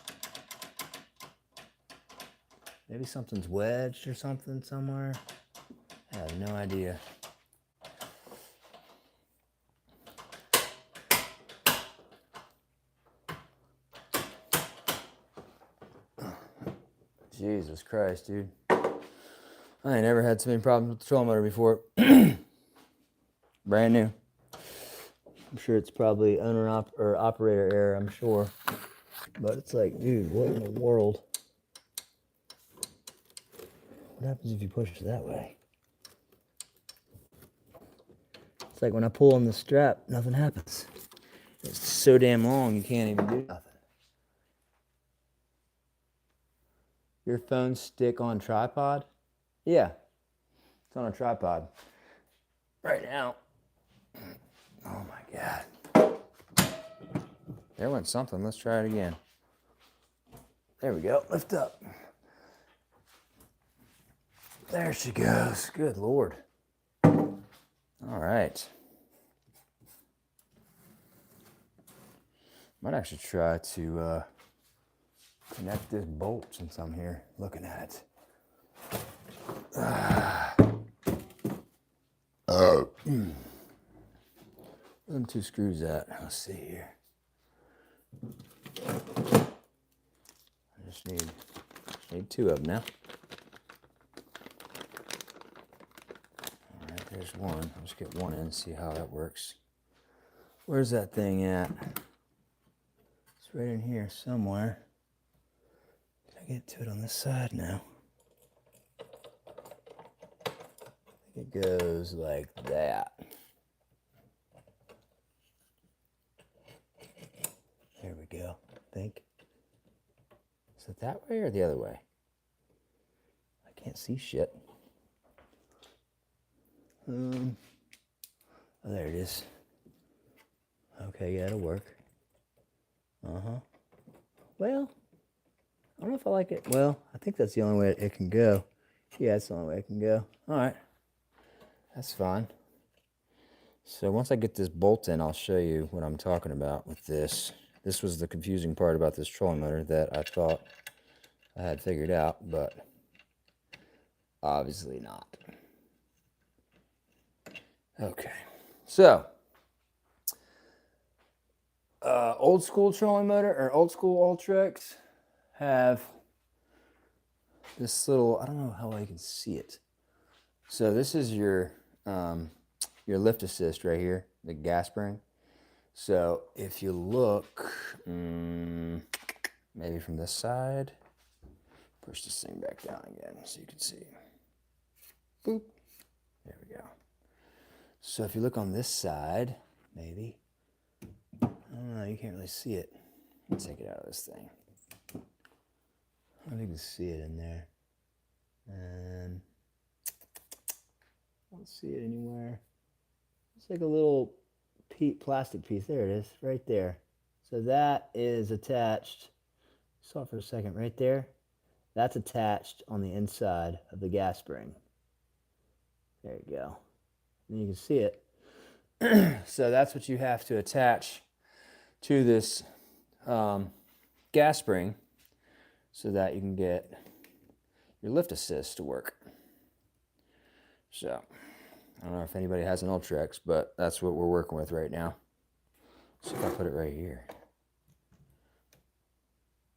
Maybe something's wedged or something somewhere. I have no idea. Jesus Christ, dude. I ain't never had so many problems with the trolling motor before. Brand new. I'm sure it's probably owner or operator error, I'm sure. But it's like, dude, what in the world? What happens if you push it that way? It's like when I pull on the strap, nothing happens. It's so damn long, you can't even do nothing. Your phone stick on tripod? Yeah, it's on a tripod. Right now. Oh my God. There went something. Let's try it again. There we go. Lift up. There she goes. Good Lord. All right. Might actually try to connect this bolt since I'm here looking at it. Where them two screws at? Let's see here. I just need two of them now. All right, there's one. I'll just get one in and see how that works. Where's that thing at? It's right in here somewhere. Can I get to it on this side now? I think it goes like that. There we go, I think. Is it that way or the other way? I can't see shit. Oh, there it is. Okay, yeah, it'll work. Well, I don't know if I like it. Well, I think that's the only way it can go. Yeah, that's the only way it can go. All right, that's fine. So once I get this bolt in, I'll show you what I'm talking about with this. This was the confusing part about this trolling motor that I thought I had figured out, but obviously not. Okay, so old school trolling motor or old school Ultrex have this little, I don't know how well you can see it. So this is your lift assist right here, the gas spring. So if you look, maybe from this side, push this thing back down again so you can see. Boop. There we go. So if you look on this side, maybe, I don't know, you can't really see it. Let's take it out of this thing. I don't know if you can see it in there. And I don't see it anywhere. It's like a little plastic piece. There it is, right there. So that is attached. Saw it for a second, right there. That's attached on the inside of the gas spring. There you go. And you can see it. So that's what you have to attach to this gas spring so that you can get your lift assist to work. So I don't know if anybody has an Ultrex, but that's what we're working with right now. So if I put it right here.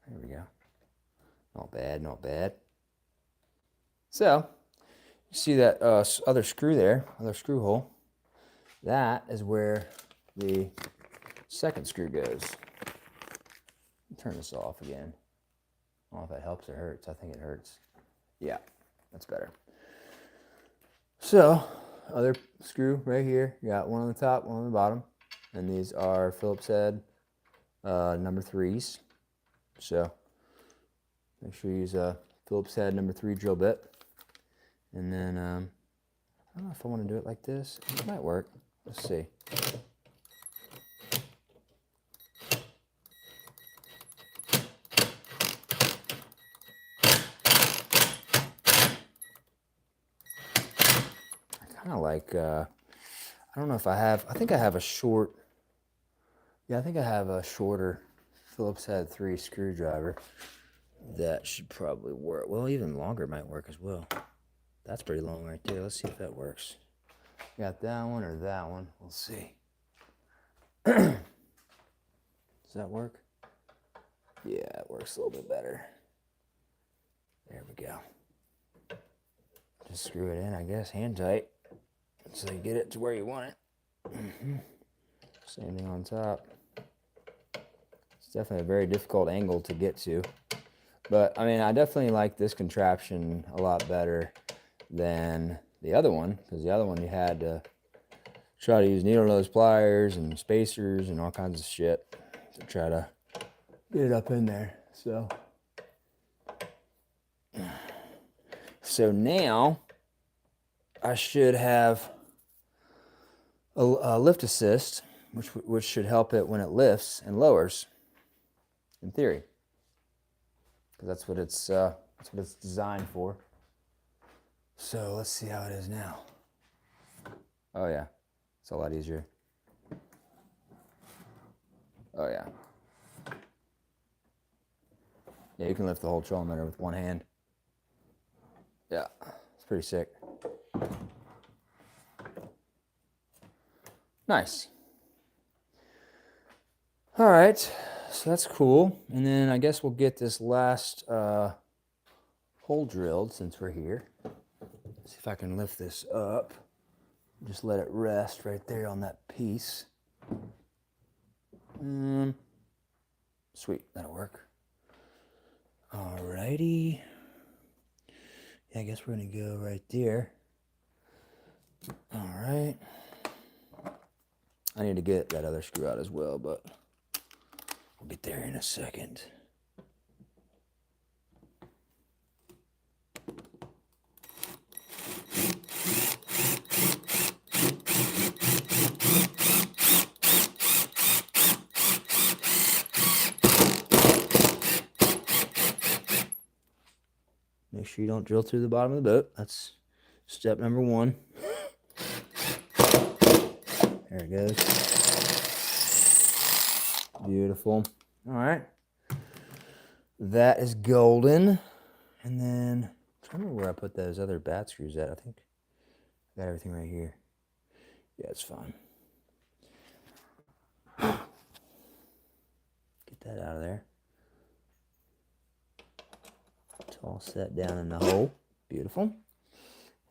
There we go. Not bad, not bad. So you see that other screw there, other screw hole? That is where the second screw goes. Turn this off again. I don't know if that helps or hurts. I think it hurts. Yeah, that's better. So, other screw right here. You got one on the top, one on the bottom. And these are Phillips head number 3s. So make sure you use a Phillips head number 3 drill bit. And then, I don't know if I want to do it like this. It might work. Let's see. I kind of like, I don't know if I have, I think I have a short, yeah, I think I have a shorter Phillips head 3 screwdriver. That should probably work. Well, even longer might work as well. That's pretty long right there. Let's see if that works. Got that one or that one. We'll see. Does that work? Yeah, it works a little bit better. There we go. Just screw it in, I guess, hand tight. So you get it to where you want it. Same thing on top. It's definitely a very difficult angle to get to. But, I mean, I definitely like this contraption a lot better than the other one, because the other one you had to try to use needle nose pliers and spacers and all kinds of shit to try to get it up in there. So now I should have a lift assist, which should help it when it lifts and lowers, in theory, because that's what it's designed for. So let's see how it is now. Oh yeah, it's a lot easier. Oh yeah. Yeah, you can lift the whole trolling motor with one hand. Yeah, it's pretty sick. Nice. All right, so that's cool. And then I guess we'll get this last hole drilled since we're here. See if I can lift this up. Just let it rest right there on that piece. Sweet, that'll work. Alrighty. Yeah, I guess we're gonna go right there. All right. I need to get that other screw out as well, but we'll get there in a second. Make sure you don't drill through the bottom of the boat. That's step number 1. There it goes. Beautiful. All right. That is golden. And then, I don't remember where I put those other bat screws at. I think I got everything right here. Yeah, it's fine. Get that out of there. All set down in the hole. Beautiful.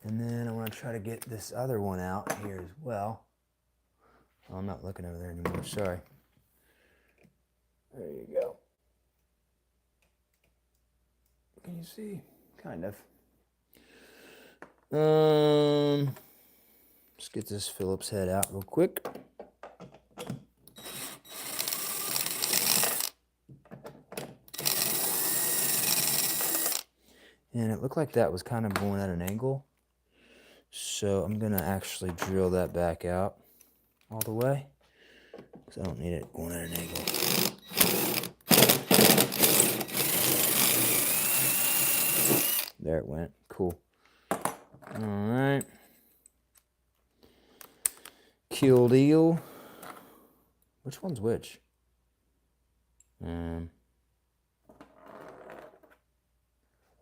And then I want to try to get this other one out here as well. Oh, I'm not looking over there anymore. Sorry. There you go. Can you see? Kind of. Let's get this Phillips head out real quick. And it looked like that was kind of going at an angle. So I'm going to actually drill that back out all the way, because I don't need it going at an angle. There it went. Cool. All right. Kill deal. Which one's which?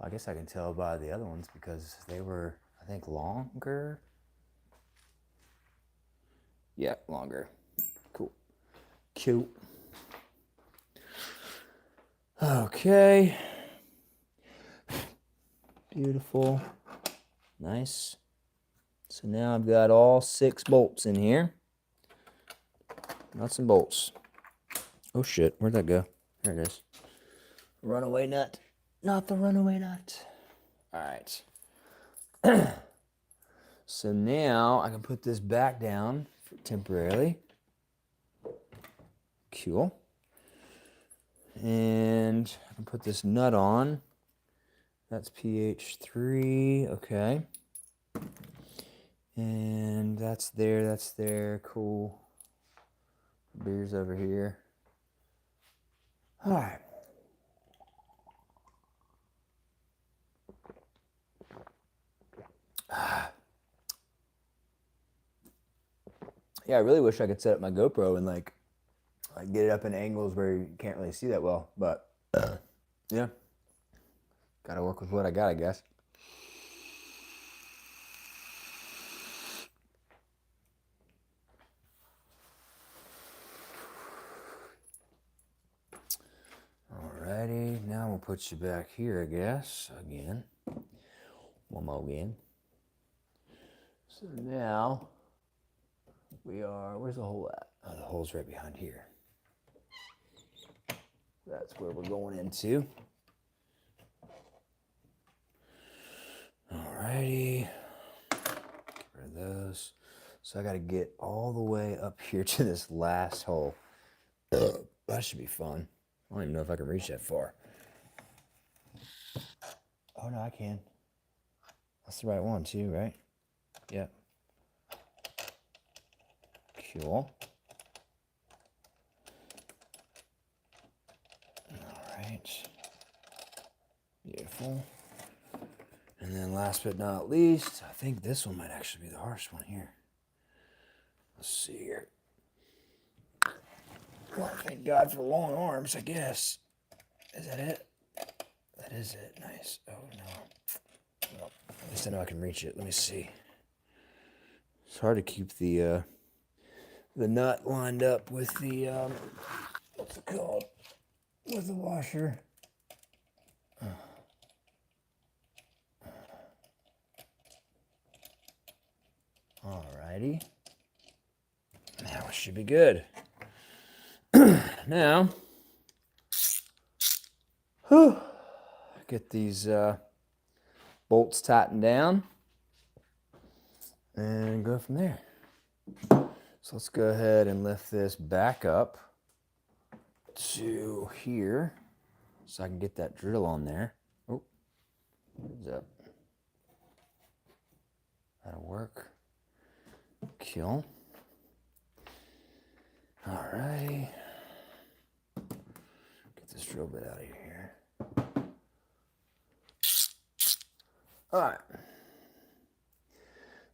I guess I can tell by the other ones because they were, I think, longer. Yeah, longer. Cool. Cute. Okay. Beautiful. Nice. So now I've got all 6 bolts in here. Nuts and bolts. Oh shit, where'd that go? There it is. Runaway nut. Not the runaway nut. All right. So now I can put this back down temporarily. Cool. And I can put this nut on. That's pH 3, okay. And that's there, cool. Beer's over here. All right. Yeah, I really wish I could set up my GoPro and like get it up in angles where you can't really see that well, but yeah, gotta work with what I got, I guess. Alrighty, now we'll put you back here, I guess, again. One more again. So now we are, where's the hole at? Oh, the hole's right behind here. That's where we're going into. Alrighty, get rid of those. So I gotta get all the way up here to this last hole. That should be fun. I don't even know if I can reach that far. Oh no, I can. That's the right one too, right? Yep. Cool. All right. Beautiful. And then last but not least, I think this one might actually be the hardest one here. Let's see here. Well, thank God for long arms, I guess. Is that it? That is it. Nice. Oh no. Well, at least I know I can reach it. Let me see. It's hard to keep the nut lined up with the what's it called? With the washer. Alrighty. Now it should be good. Now, get these bolts tightened down and go from there. So let's go ahead and lift this back up to here so I can get that drill on there. Oh, what's up? That'll work. Kill. All right. Get this drill bit out of here. All right.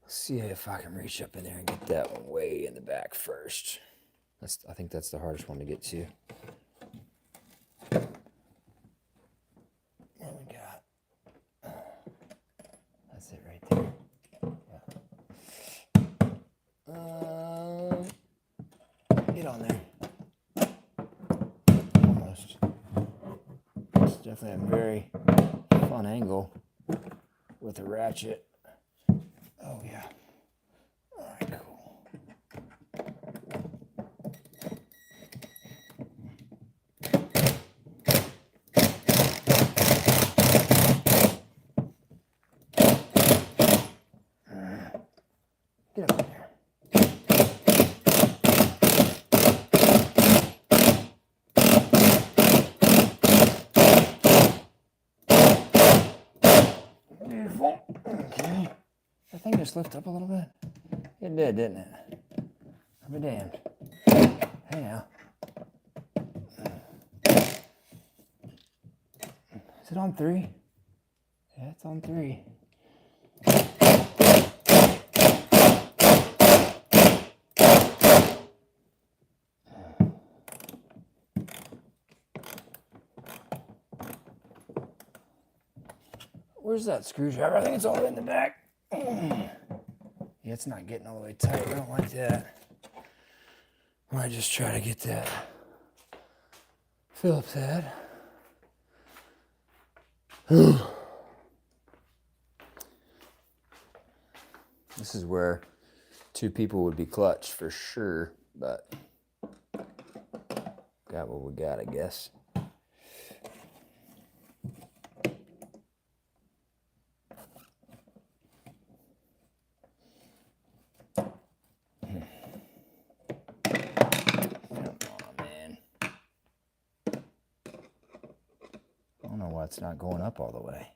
Let's see if I can reach up in there and get that one way in the back first. I think that's the hardest one to get to. What we got? That's it right there. Yeah. Get on there. Almost. It's definitely a very fun angle with a ratchet. Oh yeah. All right, cool. Get up there. Beautiful. Okay. That thing just lift up a little bit. It did, didn't it? I'll be damned. Hey now. Is it on 3? Yeah, it's on 3. Where's that screwdriver? I think it's all the way in the back. Yeah, it's not getting all the way tight. I don't like that. I might just try to get that Phillips head. This is where 2 people would be clutch for sure, but got what we got, I guess. Come on, man. don't know why it's not going up all the way.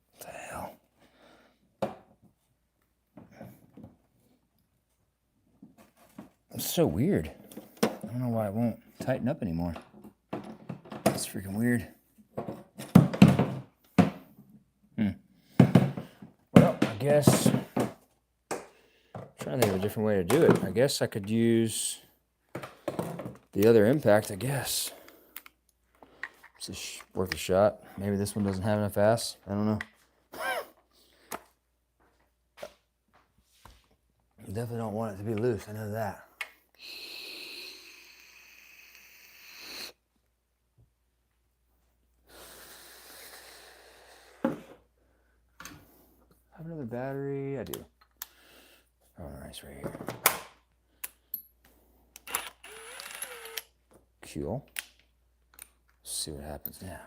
What the hell? It's so weird. I don't know why it won't tighten up anymore. It's freaking weird. Well, I guess I'm trying to think of a different way to do it. I guess I could use the other impact, I guess. It's worth a shot. Maybe this one doesn't have enough ass. I don't know. You definitely don't want it to be loose. I know that. Have another battery? I do. Oh, nice, right here. Cool. Let's see what happens now.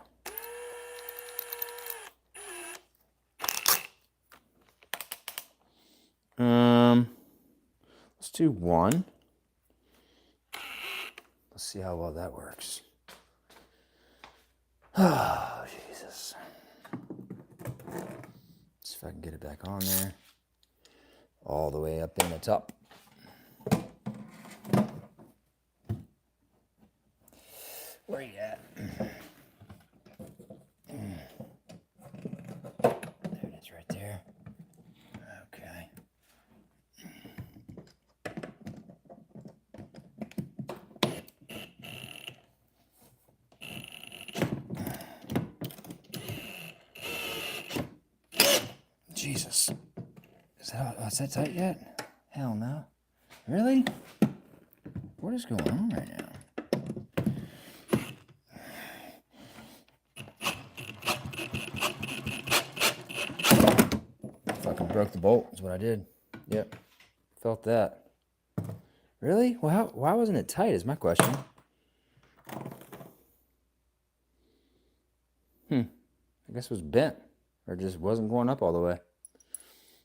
Let's do one. Let's see how well that works. Oh, Jesus. Let's see if I can get it back on there. All the way up in the top. Where are you at? There it is right there. Okay. Jesus. Is that tight yet? Hell no. Really? What is going on right now? Fucking broke the bolt is what I did. Yep. Felt that. Really? Well, why wasn't it tight is my question. I guess it was bent. Or just wasn't going up all the way.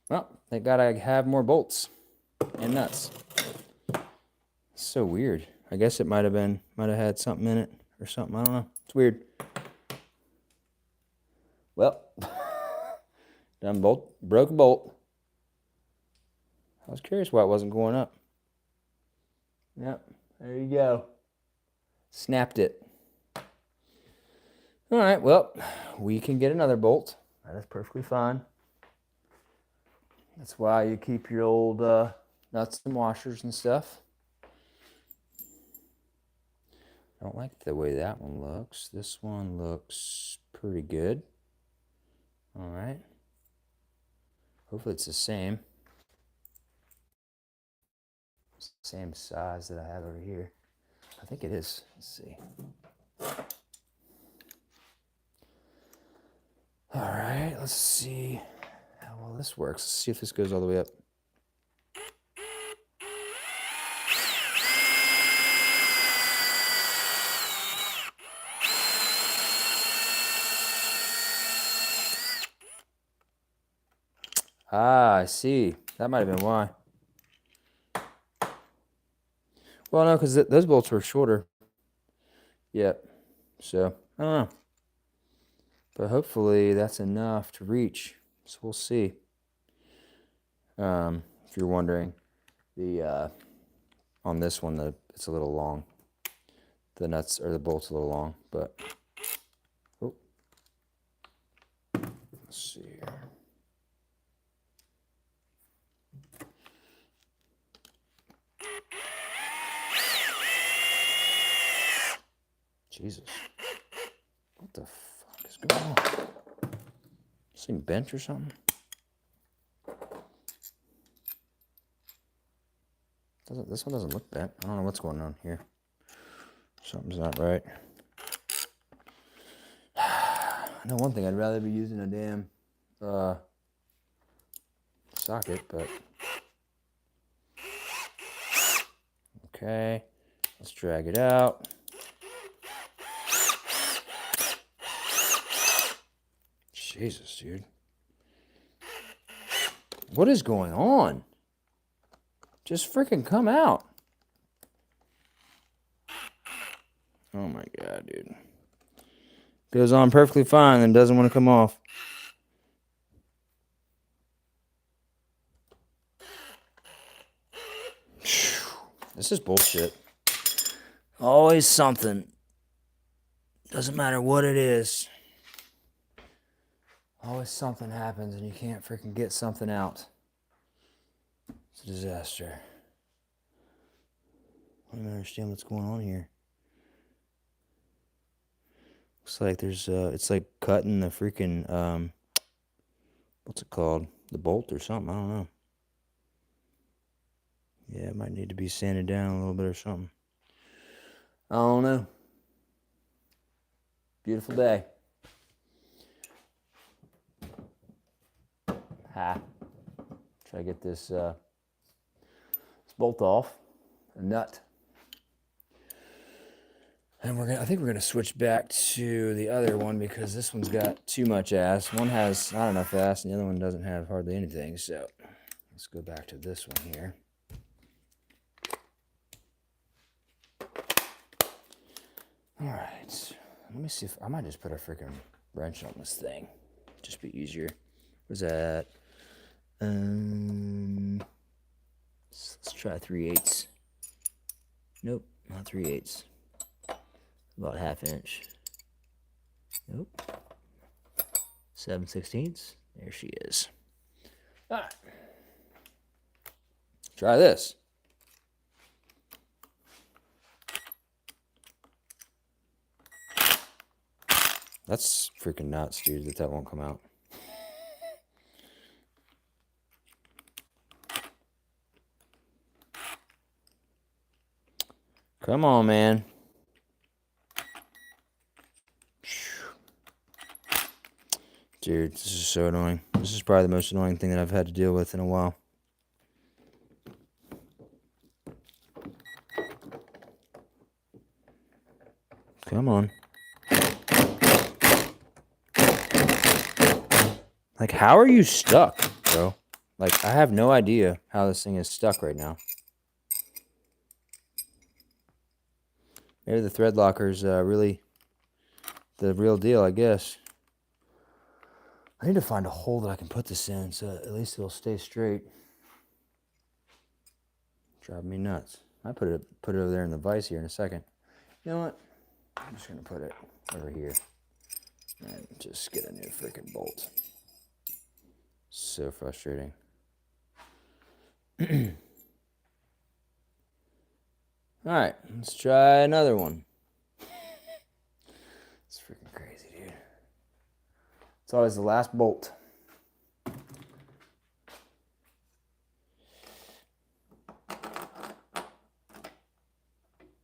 Well, thank God I have more bolts and nuts. It's so weird. I guess it might have had something in it or something. I don't know. It's weird. Well, broke a bolt. I was curious why it wasn't going up. Yep, there you go. Snapped it. All right, well, we can get another bolt. That is perfectly fine. That's why you keep your old nuts and washers and stuff. I don't like the way that one looks. This one looks pretty good. All right. Hopefully it's the same. Same size that I have over here. I think it is. Let's see. All right, let's see how well this works. Let's see if this goes all the way up. Ah, I see. That might have been why. Well, no, because those bolts were shorter. Yep. So, I don't know. But hopefully that's enough to reach. So we'll see. If you're wondering, on this one, it's a little long. The nuts or the bolt's a little long, but let's see here. Jesus. What the fuck is going on? This thing bent or something? This one doesn't look bent. I don't know what's going on here. Something's not right. I know one thing, I'd rather be using a damn socket, but okay. Let's drag it out. Jesus, dude. What is going on? Just freaking come out. Oh my God, dude. Goes on perfectly fine and doesn't want to come off. This is bullshit. Always something. Doesn't matter what it is. Always something happens and you can't freaking get something out. It's a disaster. I don't even understand what's going on here. Looks like there's it's like cutting the freaking what's it called? The bolt or something, I don't know. Yeah, it might need to be sanded down a little bit or something. I don't know. Beautiful day. Ha. Try to get this bolt off. A nut. And I think we're gonna switch back to the other one because this one's got too much ass. One has not enough ass, and the other one doesn't have hardly anything. So let's go back to this one here. All right. Let me see if I might just put a freaking wrench on this thing. Just be easier. Where's that? Let's try 3/8. Nope, not 3/8. About 1/2 inch. Nope. 7/16. There she is. All right. Try this. That's freaking nuts, dude, that won't come out. Come on, man. Dude, this is so annoying. This is probably the most annoying thing that I've had to deal with in a while. Come on. Like, how are you stuck, bro? Like, I have no idea how this thing is stuck right now. Maybe the thread locker's really the real deal, I guess. I need to find a hole that I can put this in so at least it'll stay straight. Driving me nuts. I put it over there in the vise here in a second. You know what? I'm just gonna put it over here and just get a new freaking bolt. So frustrating. All right, let's try another one. It's freaking crazy, dude. It's always the last bolt.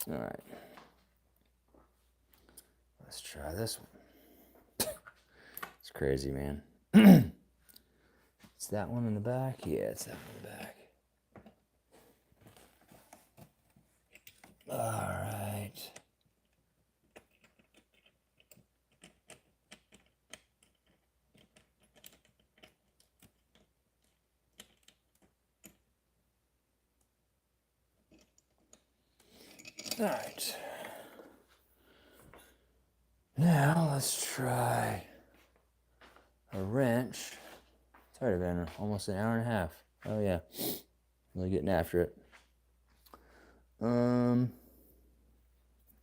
All right. Let's try this one. It's crazy, man. It's that one in the back? Yeah, it's that one in the back. All right. All right. Now let's try a wrench. It's already been almost an hour and a half. Oh yeah, really getting after it.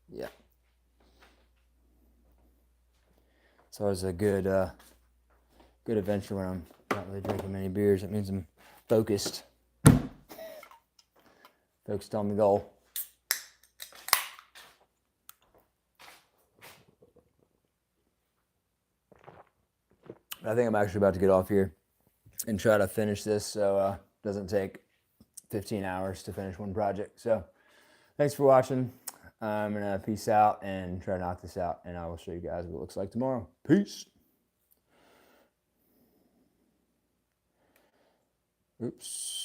Yeah. It's always a good adventure when I'm not really drinking many beers. It means I'm focused. Focused on the goal. I think I'm actually about to get off here and try to finish this so it doesn't take 15 hours to finish one project. So thanks for watching. I'm going to peace out and try to knock this out, and I will show you guys what it looks like tomorrow. Peace. Oops.